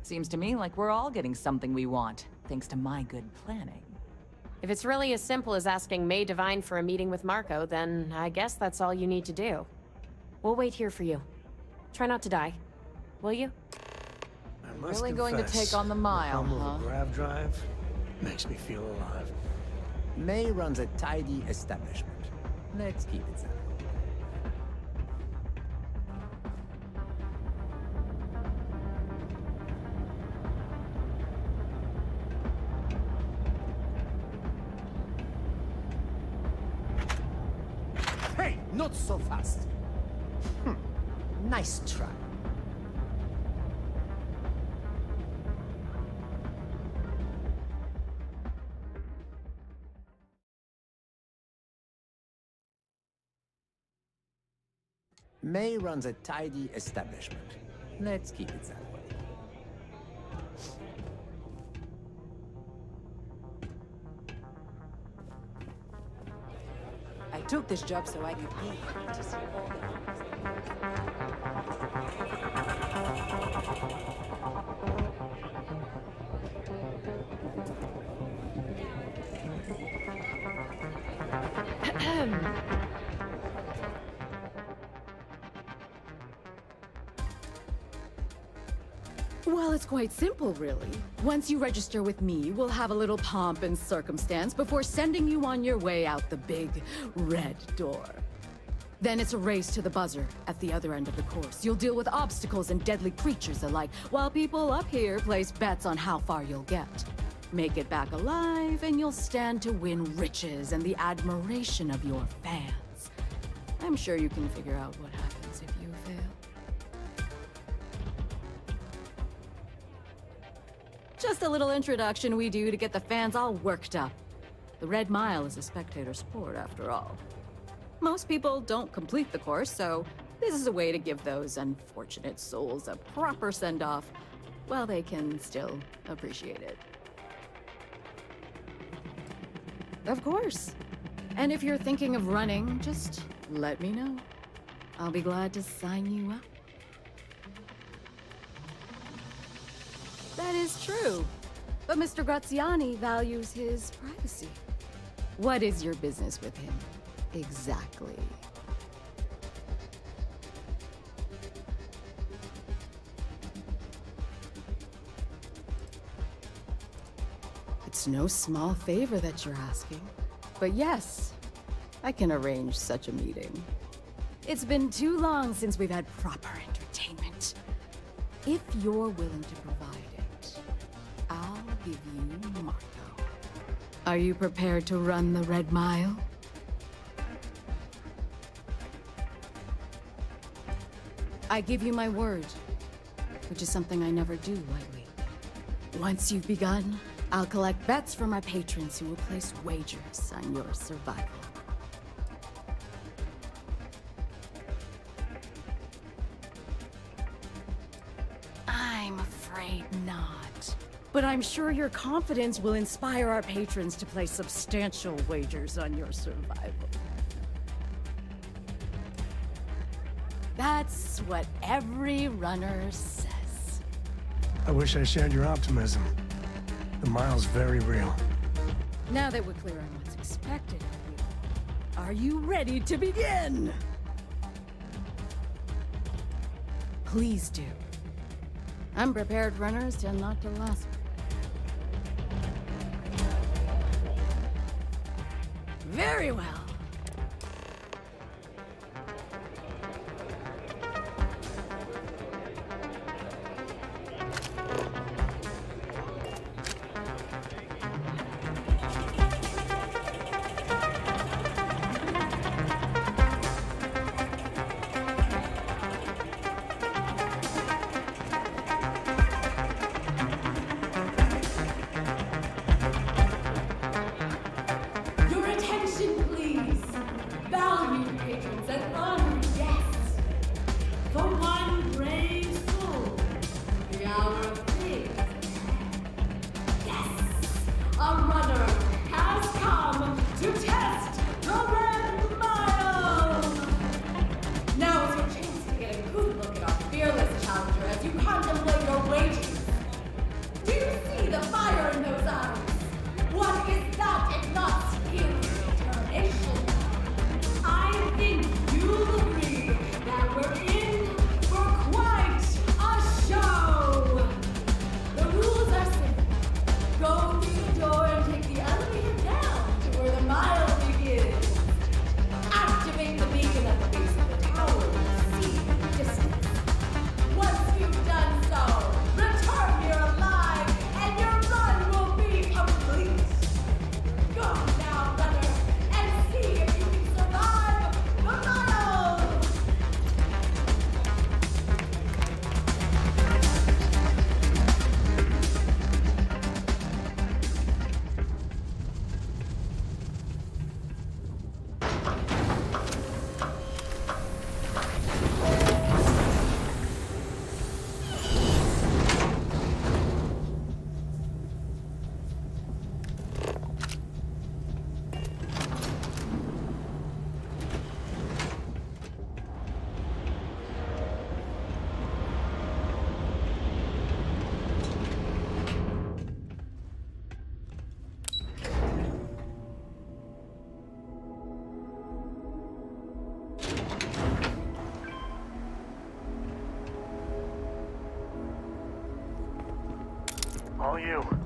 P: Seems to me like we're all getting something we want, thanks to my good planning.
W: If it's really as simple as asking May Divine for a meeting with Marco, then I guess that's all you need to do. We'll wait here for you. Try not to die. will you?
I: I must
P: Really going to
I: confess,
P: take on the mile,
I: hum of
P: huh?
I: a grav drive makes me feel alive.
G: May runs a tidy establishment. Let's keep it that way. Hey, not so fast. Nice try. May runs a tidy establishment. Let's keep it that way.
O: I took this job so I could be to see all the
C: Well, it's quite simple, really. Once you register with me, we'll have a little pomp and circumstance before sending you on your way out the big red door. Then it's a race to the buzzer at the other end of the course. You'll deal with obstacles and deadly creatures alike, while people up here place bets on how far you'll get. Make it back alive, and you'll stand to win riches and the admiration of your fans. I'm sure you can figure out what happens if you fail. Just a little introduction we do to get the fans all worked up. The Red Mile is a spectator sport, after all. Most people don't complete the course, so this is a way to give those unfortunate souls a proper send-off while they can still appreciate it. Of course. And if you're thinking of running, just let me know. I'll be glad to sign you up. That is true. But Mr. Graziani values his privacy. What is your business with him? Exactly. It's no small favor that you're asking. But yes, I can arrange such a meeting. It's been too long since we've had proper entertainment. If you're willing to provide it, I'll give you Marco. Are you prepared to run the Red Mile? I give you my word, which is something I never do lightly. Once you've begun, I'll collect bets from my patrons who will place wagers on your survival. I'm afraid not. But I'm sure your confidence will inspire our patrons to place substantial wagers on your survival. That's what every runner says.
I: I wish I shared your optimism. The mile's very real.
C: Now that we're clear on what's expected of you, are you ready to begin? Please do. Unprepared runners tend not to last. Very well. Your attention, please.
A: all you.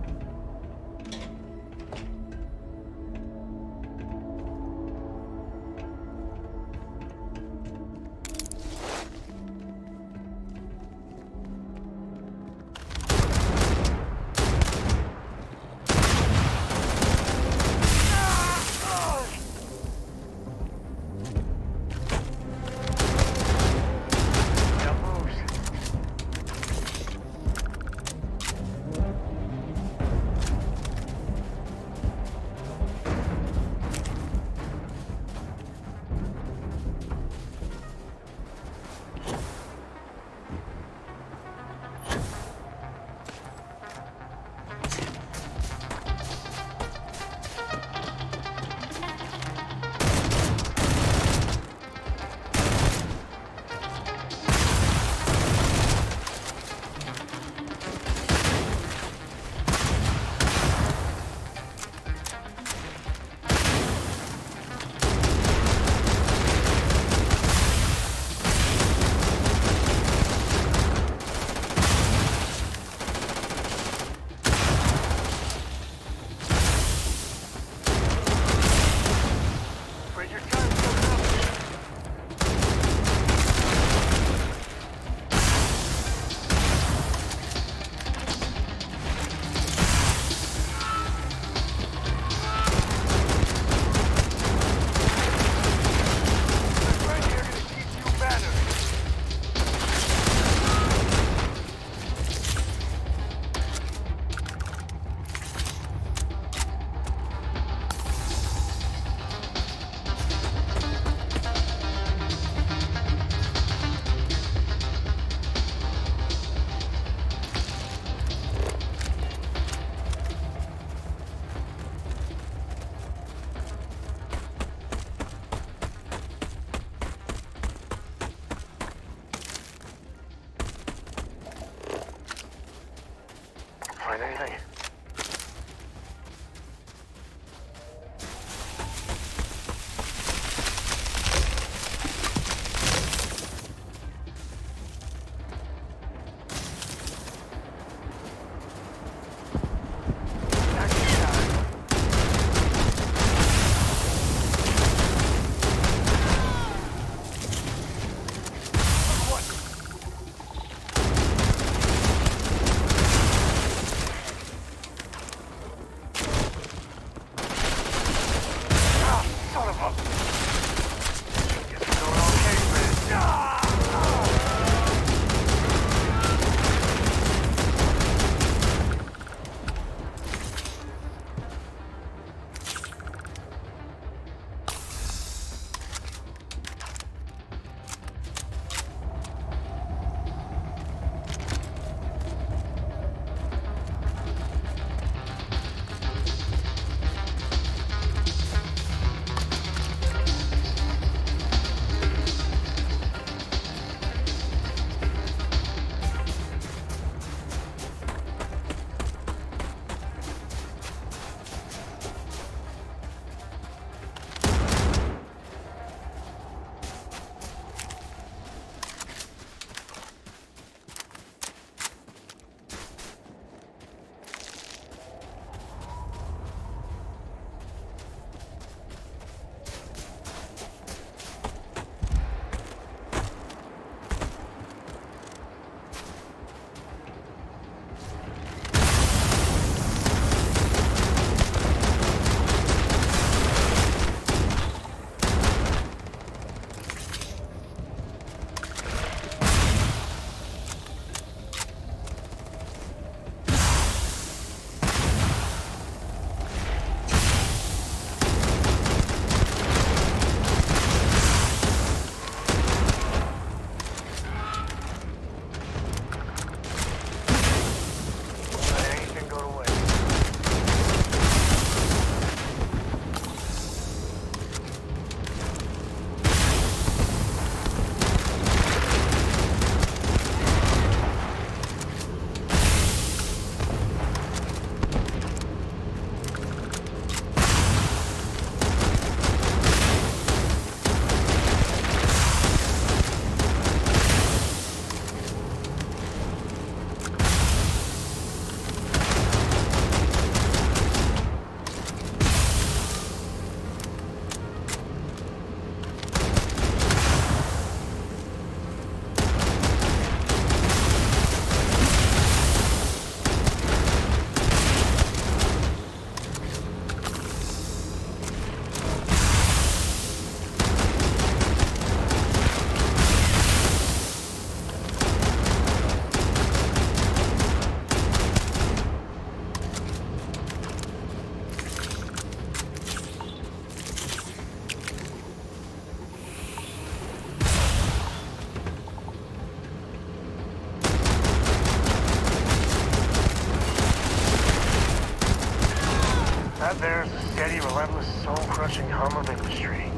I: crushing hum of industry.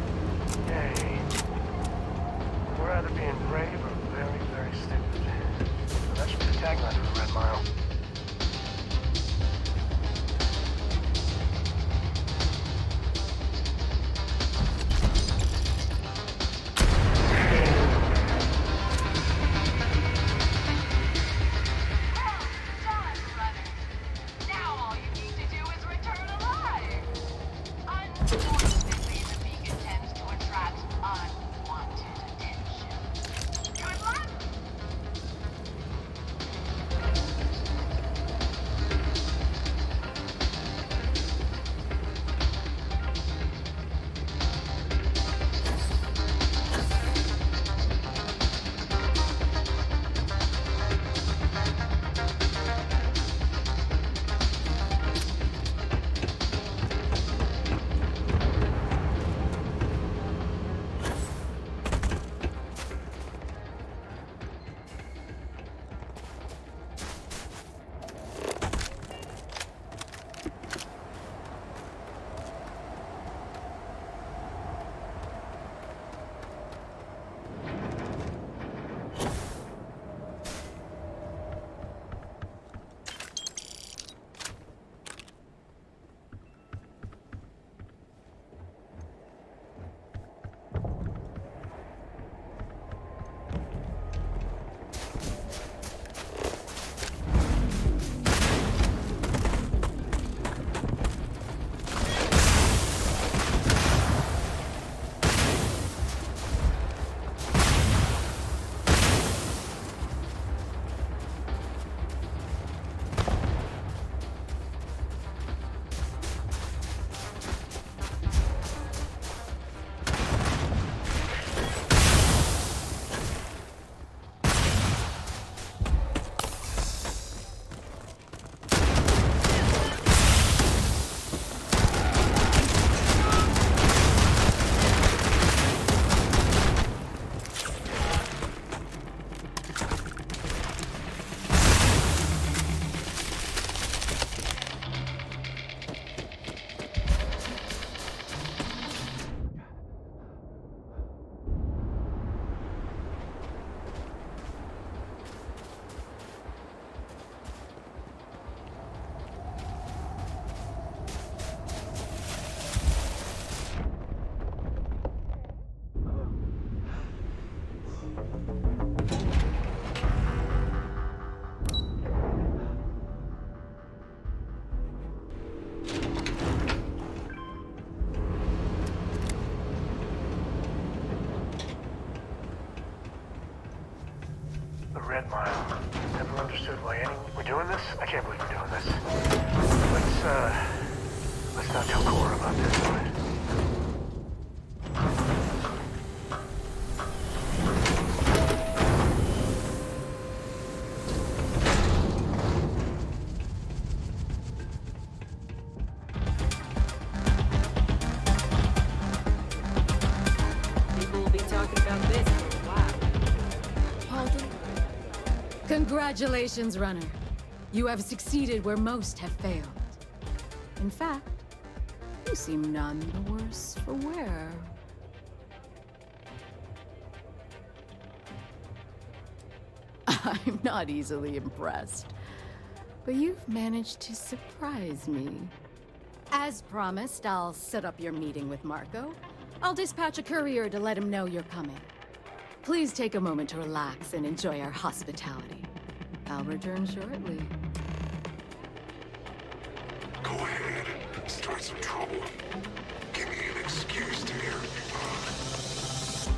I: Yay. We're either being brave or very, very stupid. So that should be the tagline for the Red Mile. Red Mile. Never understood why anyone... We're doing this? I can't believe we're doing this. Let's not tell Cora about this, but...
O: People will be talking about this for a while.
C: Pardon? Congratulations, Runner. You have succeeded where most have failed. In fact, you seem none the worse for wear. I'm not easily impressed, but you've managed to surprise me. As promised, I'll set up your meeting with Marco. I'll dispatch a courier to let him know you're coming. Please take a moment to relax and enjoy our hospitality. I'll return shortly.
V: Go ahead. Start some trouble. Give me an excuse to hear you.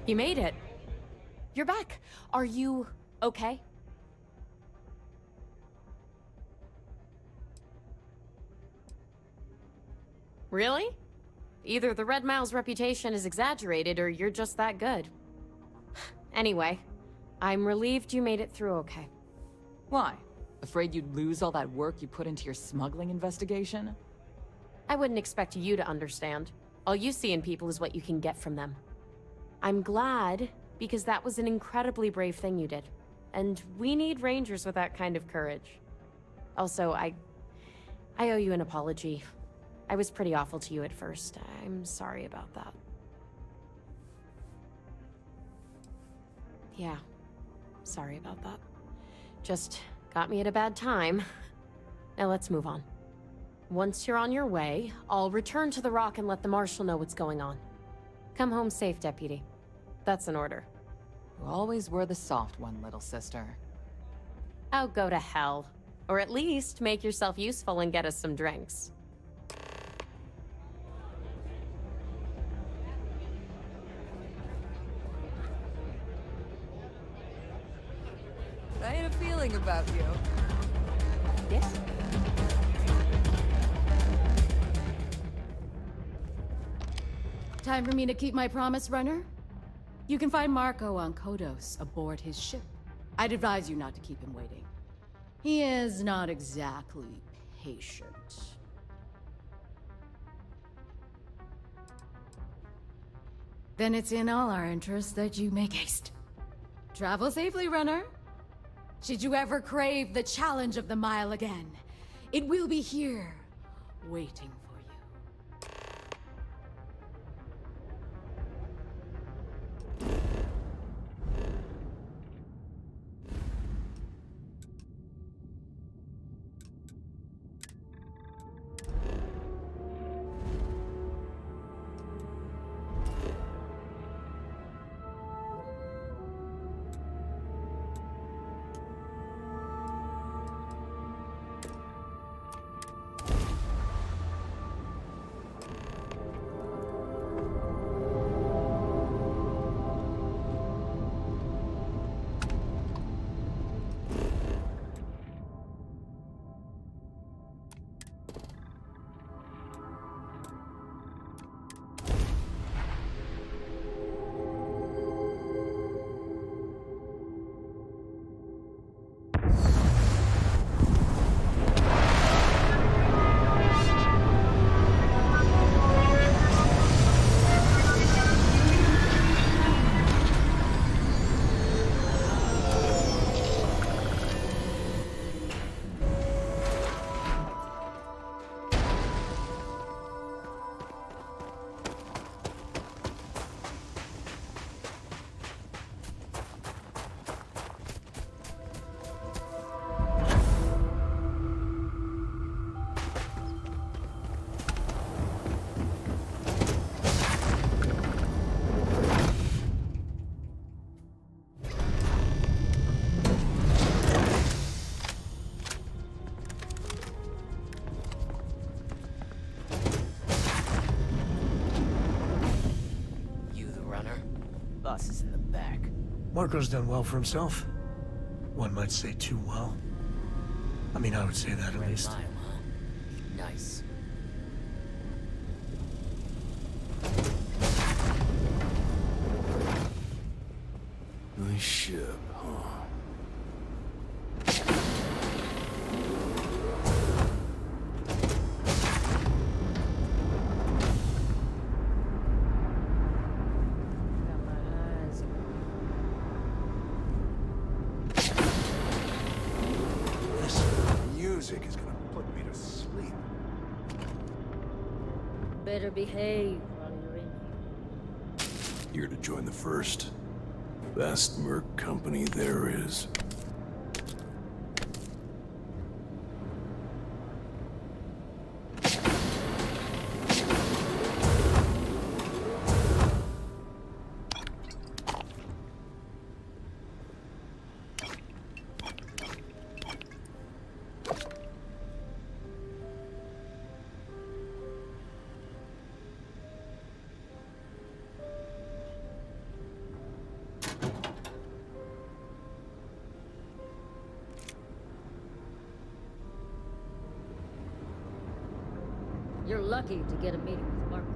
W: You made it. You're back. Are you okay? Really? Either the Red Mile's reputation is exaggerated or you're just that good. Anyway, I'm relieved you made it through okay.
P: Why? Afraid you'd lose all that work you put into your smuggling investigation?
W: I wouldn't expect you to understand. All you see in people is what you can get from them. I'm glad, because that was an incredibly brave thing you did. And we need rangers with that kind of courage. Also, I owe you an apology. I was pretty awful to you at first. I'm sorry about that. Yeah, sorry about that. Just got me at a bad time. Now let's move on. Once you're on your way, I'll return to the Rock and let the Marshal know what's going on. Come home safe, Deputy. That's an order.
P: You always were the soft one, little sister.
W: Oh, go to hell. Or at least make yourself useful and get us some drinks.
P: I had a feeling about you.
W: Yes?
C: Time for me to keep my promise, runner? You can find Marco on Kodos aboard his ship. I'd advise you not to keep him waiting. He is not exactly patient. Then it's in all our interests that you make haste. Travel safely, runner. Should you ever crave the challenge of the mile again, it will be here, waiting for you.
A: Boss is in the back.
I: Marco's done well for himself. One might say too well. I mean, I would say that at least.
A: Mile, huh? Nice.
F: Nice ship, huh?
Q: Music is gonna put me to sleep.
L: Better behave while you're in here.
F: Here to join the first, best merc company there is.
L: You're lucky to get a meeting with Marco.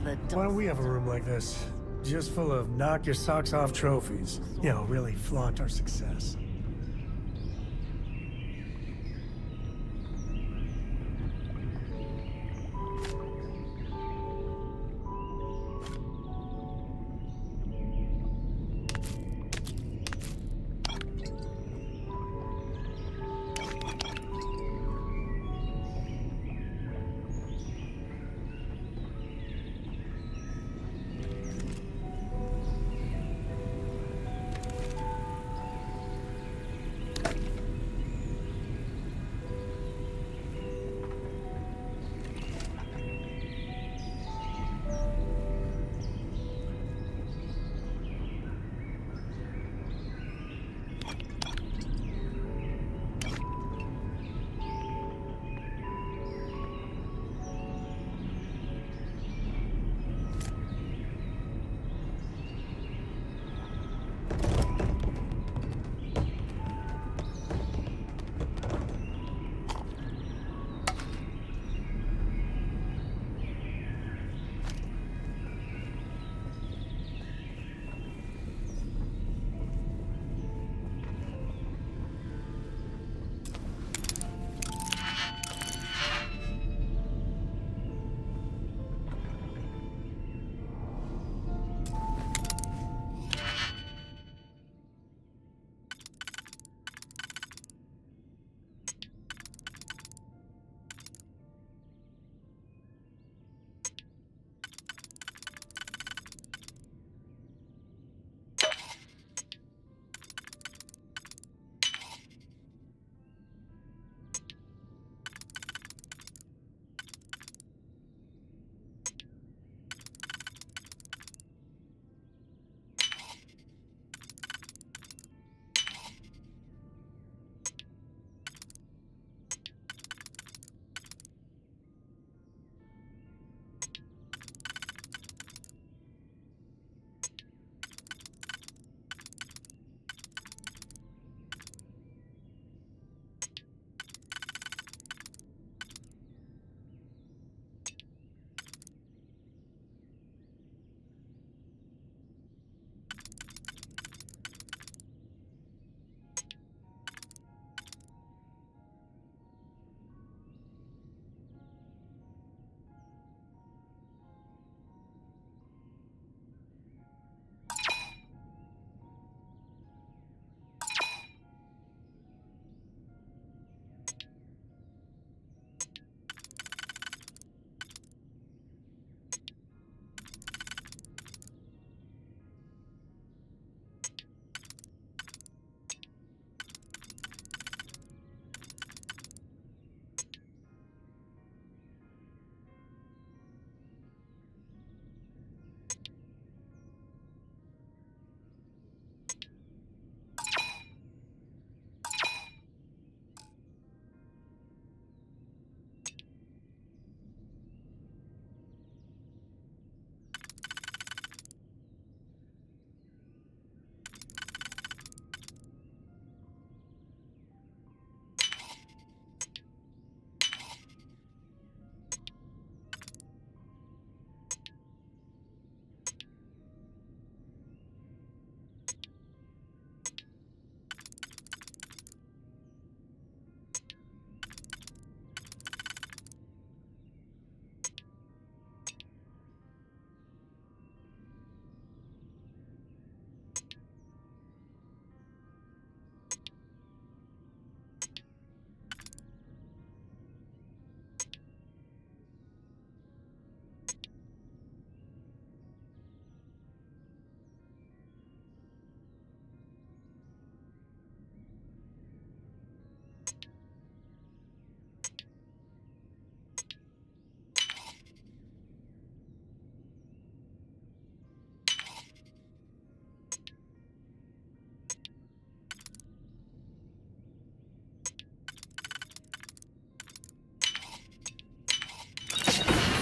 L: the
I: Why don't we have a room like this? Just full of knock your socks off trophies. You know, really flaunt our success.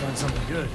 I: Find something good.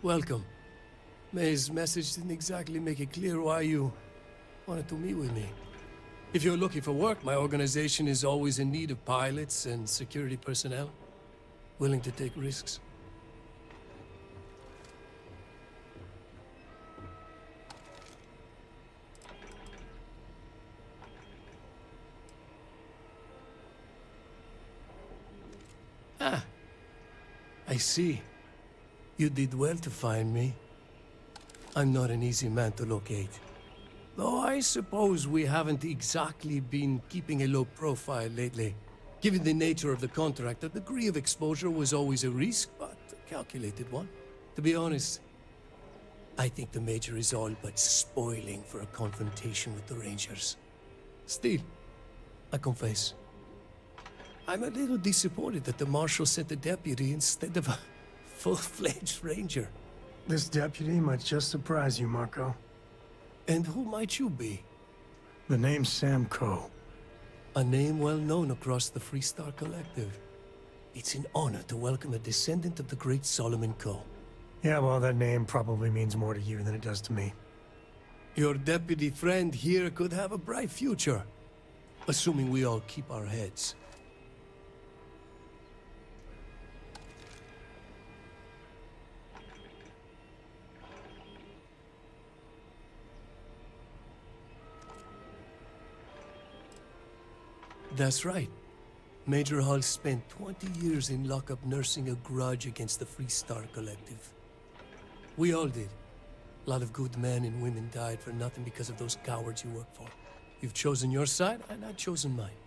I: Welcome. May's message didn't exactly make it clear why you wanted to meet with me. If you're looking for work, my organization is always in need of pilots and security personnel, willing to take risks. Ah, I see. You did well to find me. I'm not an easy man to locate. Though I suppose we haven't exactly been keeping a low profile lately. Given the nature of the contract, a degree of exposure was always a risk, but a calculated one. To be honest, I think the Major is all but spoiling for a confrontation with the Rangers. Still, I confess, I'm a little disappointed that the Marshal sent a deputy instead of a full-fledged Ranger. This deputy might just surprise you, Marco. And who might you be? The name's Sam Coe. A name well known across the Freestar Collective. It's an honor to welcome a descendant of the great Solomon Coe.
R: Yeah, well, that name probably means more to you than it does to me.
I: Your deputy friend here could have a bright future. Assuming we all keep our heads. That's right. Major Hull spent 20 years in lockup nursing a grudge against the Freestar Collective. We all did. A lot of good men and women died for nothing because of those cowards you work for. You've chosen your side, and I've chosen mine.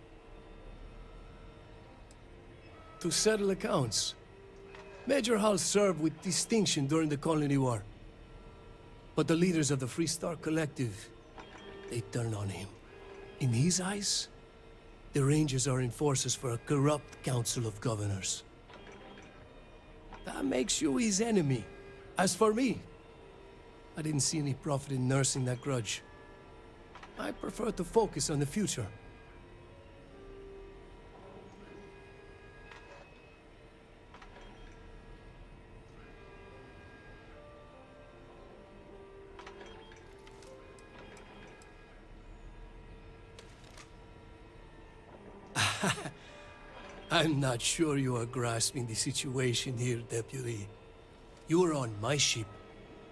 I: To settle accounts, Major Hull served with distinction during the Colony War. But the leaders of the Freestar Collective, they turned on him. In his eyes, the Rangers are enforcers for a corrupt council of governors. That makes you his enemy. As for me, I didn't see any profit in nursing that grudge. I prefer to focus on the future. I'm not sure you are grasping the situation here, Deputy. You are on my ship,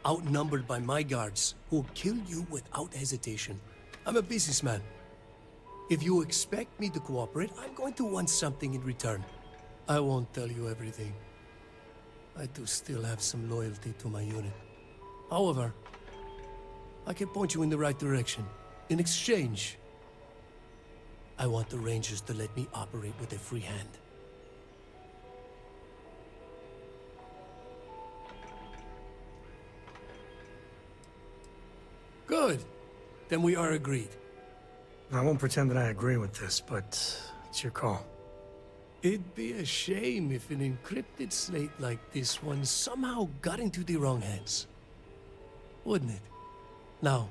I: outnumbered by my guards, who will kill you without hesitation. I'm a businessman. If you expect me to cooperate, I'm going to want something in return. I won't tell you everything. I do still have some loyalty to my unit. However, I can point you in the right direction. In exchange, I want the Rangers to let me operate with a free hand. Good. Then we are agreed.
R: I won't pretend that I agree with this, but it's your call.
I: It'd be a shame if an encrypted slate like this one somehow got into the wrong hands. Wouldn't it? Now,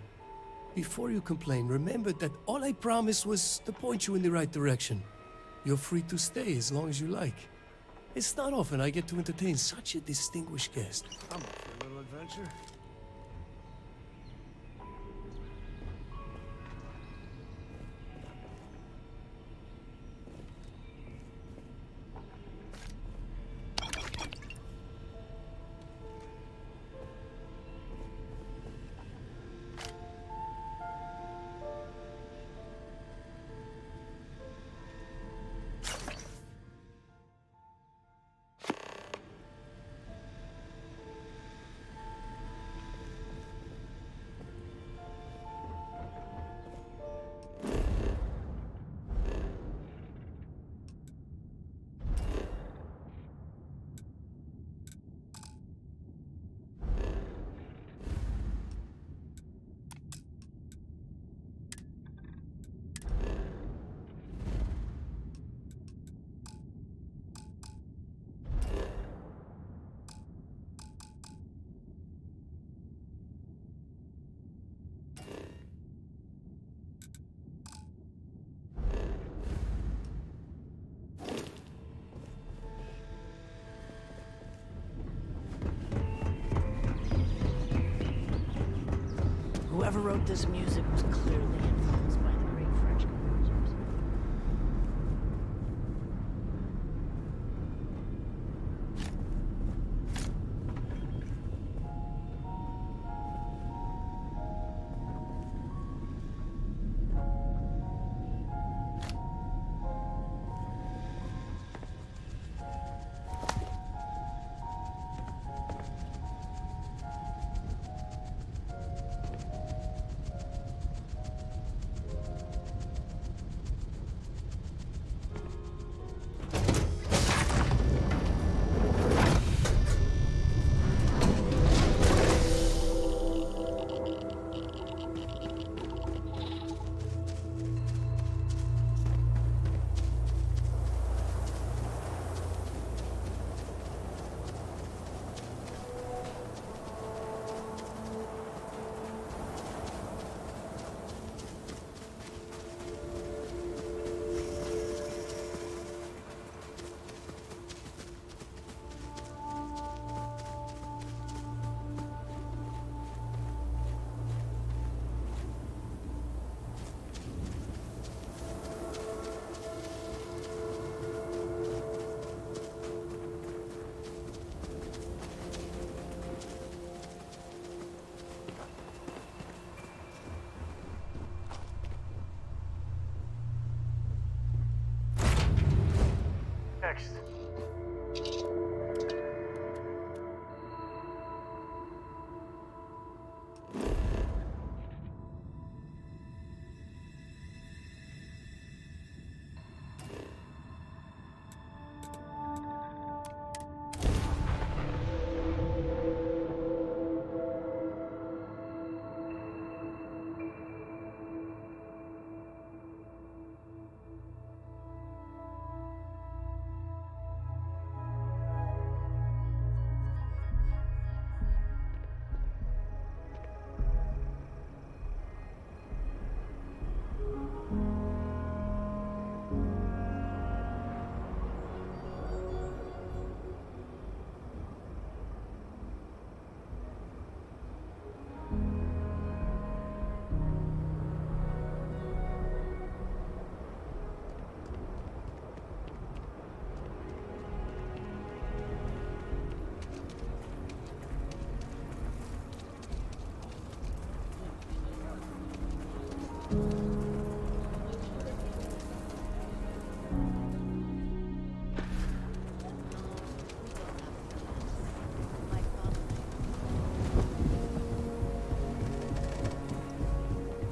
I: before you complain, remember that all I promised was to point you in the right direction. You're free to stay as long as you like. It's not often I get to entertain such a distinguished guest.
R: I'm up for a little adventure.
L: Whoever wrote this music was clearly influenced by the great French composers.
R: Next.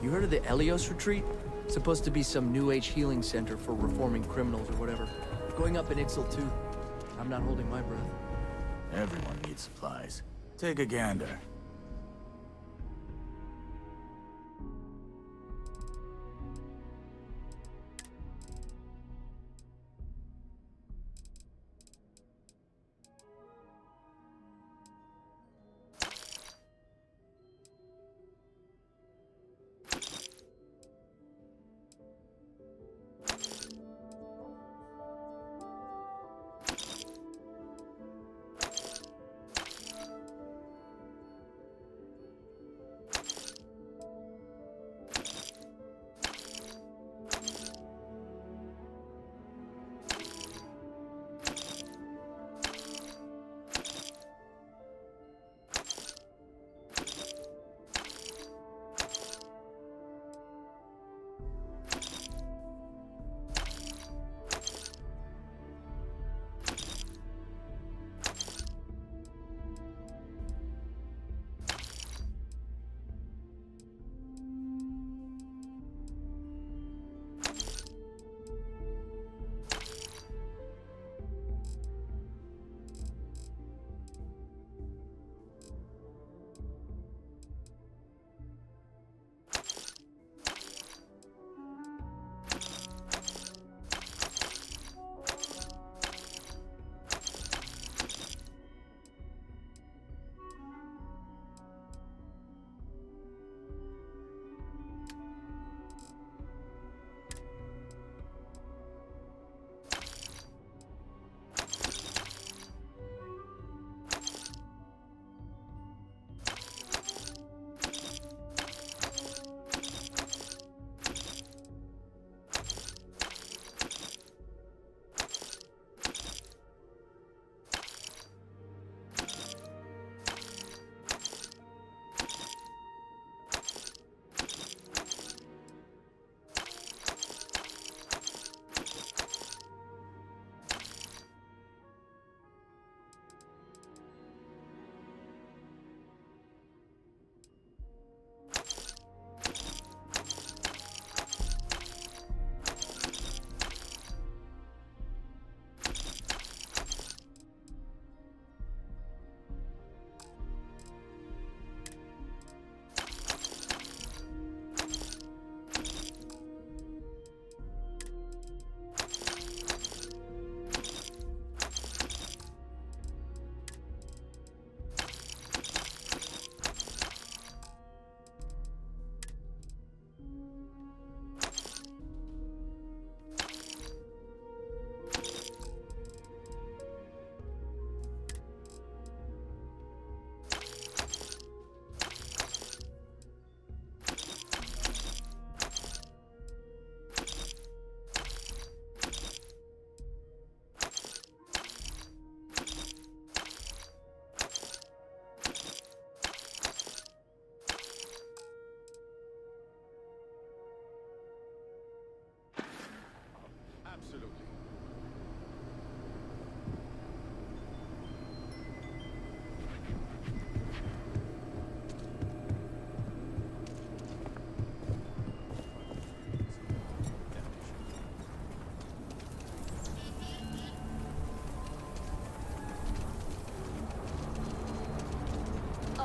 N: You heard of the Elios Retreat? Supposed to be some new age healing center for reforming criminals or whatever. Going up in Ixal too. I'm not holding my breath.
S: Everyone needs supplies. Take a gander.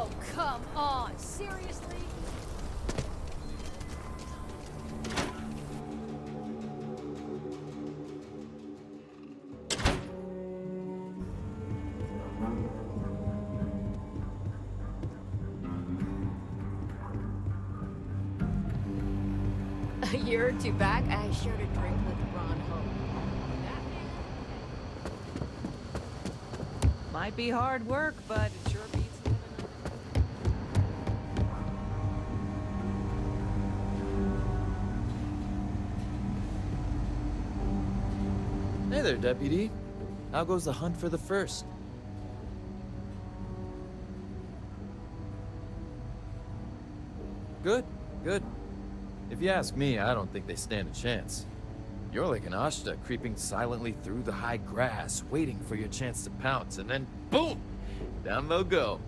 L: Oh, come on. Seriously?
C: A year or two back, I shared a drink with Ron Hope.
L: Might be hard work, but it sure beats living.
D: Hey there, Deputy. How goes the hunt for the first? Good, good. If you ask me, I don't think they stand a chance. You're like an Ashta creeping silently through the high grass, waiting for your chance to pounce, and then boom! Down they'll go.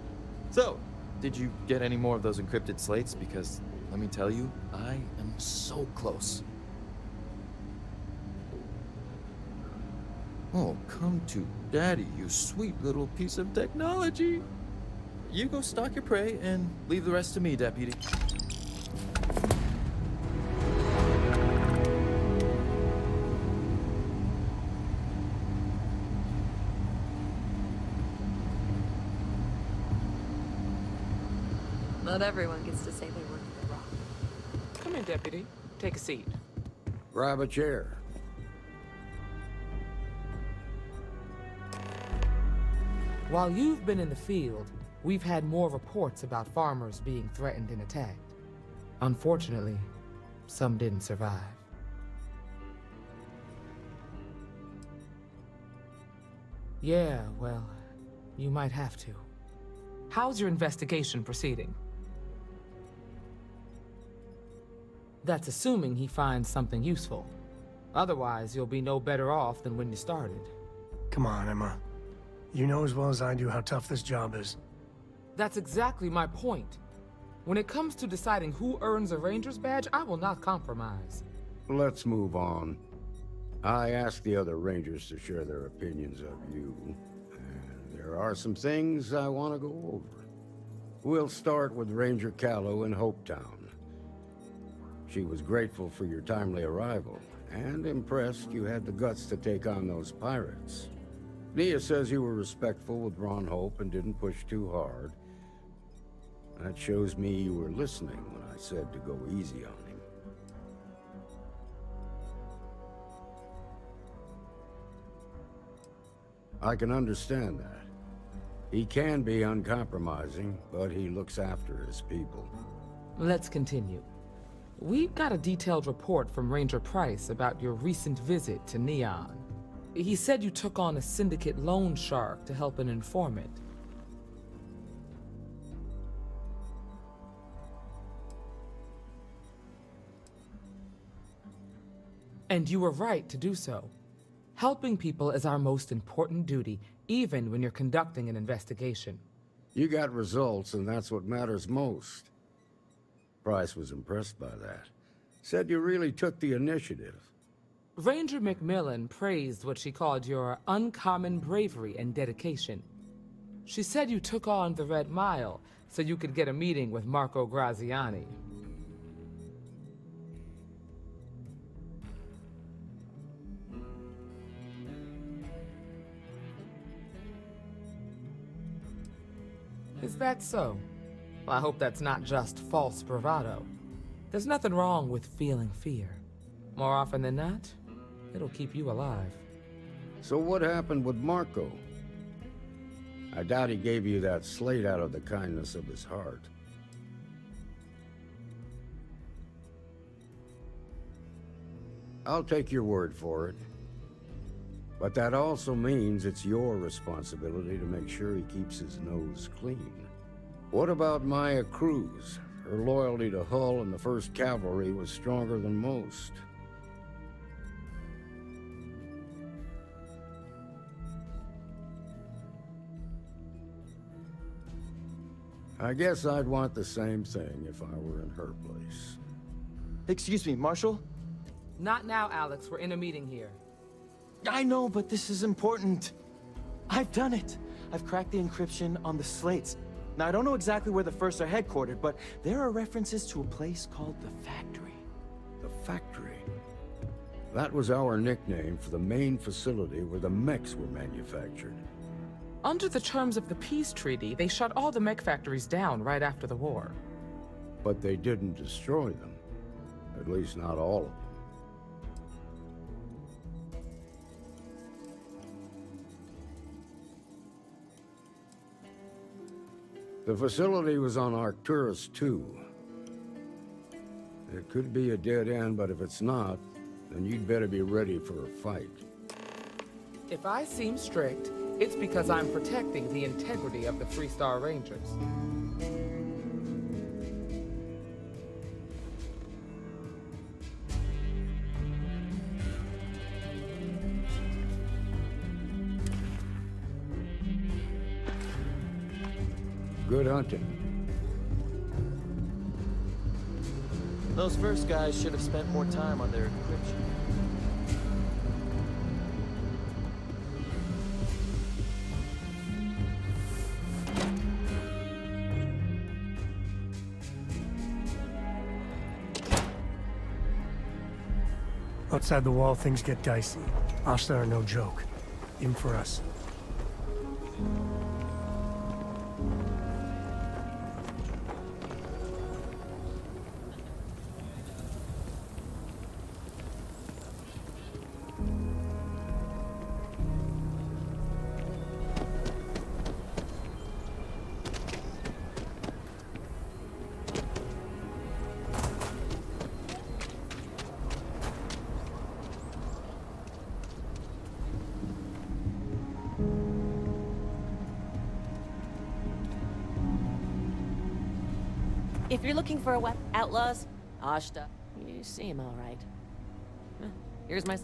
D: So, did you get any more of those encrypted slates? Because, let me tell you, I am so close. Oh, come to Daddy, you sweet little piece of technology. You go stalk your prey and leave the rest to me, Deputy.
O: Not everyone gets to say they work at the Rock.
T: Come in, Deputy. Take a seat.
U: Grab a chair.
X: While you've been in the field, we've had more reports about farmers being threatened and attacked. Unfortunately, some didn't survive. Yeah, well, you might have to.
T: How's your investigation proceeding?
X: That's assuming he finds something useful. Otherwise, you'll be no better off than when you started.
R: Come on, Emma. You know as well as I do how tough this job is.
X: That's exactly my point. When it comes to deciding who earns a Ranger's badge, I will not compromise.
U: Let's move on. I asked the other Rangers to share their opinions of you. And there are some things I want to go over. We'll start with Ranger Callow in Hopetown. She was grateful for your timely arrival, and impressed you had the guts to take on those pirates. Nia says you were respectful with Ron Hope and didn't push too hard. That shows me you were listening when I said to go easy on him. I can understand that. He can be uncompromising, but he looks after his people.
X: Let's continue. We've got a detailed report from Ranger Price about your recent visit to Neon. He said you took on a syndicate loan shark to help an informant. And you were right to do so. Helping people is our most important duty, even when you're conducting an investigation.
U: You got results, and that's what matters most. Price was impressed by that. Said you really took the initiative.
X: Ranger Macmillan praised what she called your uncommon bravery and dedication. She said you took on the Red Mile so you could get a meeting with Marco Graziani. Is that so? Well, I hope that's not just false bravado. There's nothing wrong with feeling fear. More often than not, it'll keep you alive.
U: So what happened with Marco? I doubt he gave you that slate out of the kindness of his heart. I'll take your word for it. But that also means it's your responsibility to make sure he keeps his nose clean. What about Maya Cruz? Her loyalty to Hull and the 1st Cavalry was stronger than most. I guess I'd want the same thing if I were in her place.
D: Excuse me, Marshal?
X: Not now, Alex. We're in a meeting here.
D: I know, but this is important. I've done it. I've cracked the encryption on the slates.
E: Now, I don't know exactly where the First are headquartered, but there are references to a place called the Factory.
U: The Factory? That was our nickname for the main facility where the mechs were manufactured.
T: Under the terms of the peace treaty, they shut all the mech factories down right after the war.
U: But they didn't destroy them. At least not all of them. The facility was on Arcturus 2. It could be a dead end, but if it's not, then you'd better be ready for a fight.
T: If I seem strict, it's because I'm protecting the integrity of the Freestar Rangers.
U: Good hunting.
E: Those first guys should have spent more time on their encryption.
R: Outside the wall, things get dicey. Ashta are no joke. Even for us.
L: If you're looking for a outlaws, Ashta, you seem all right. Here's my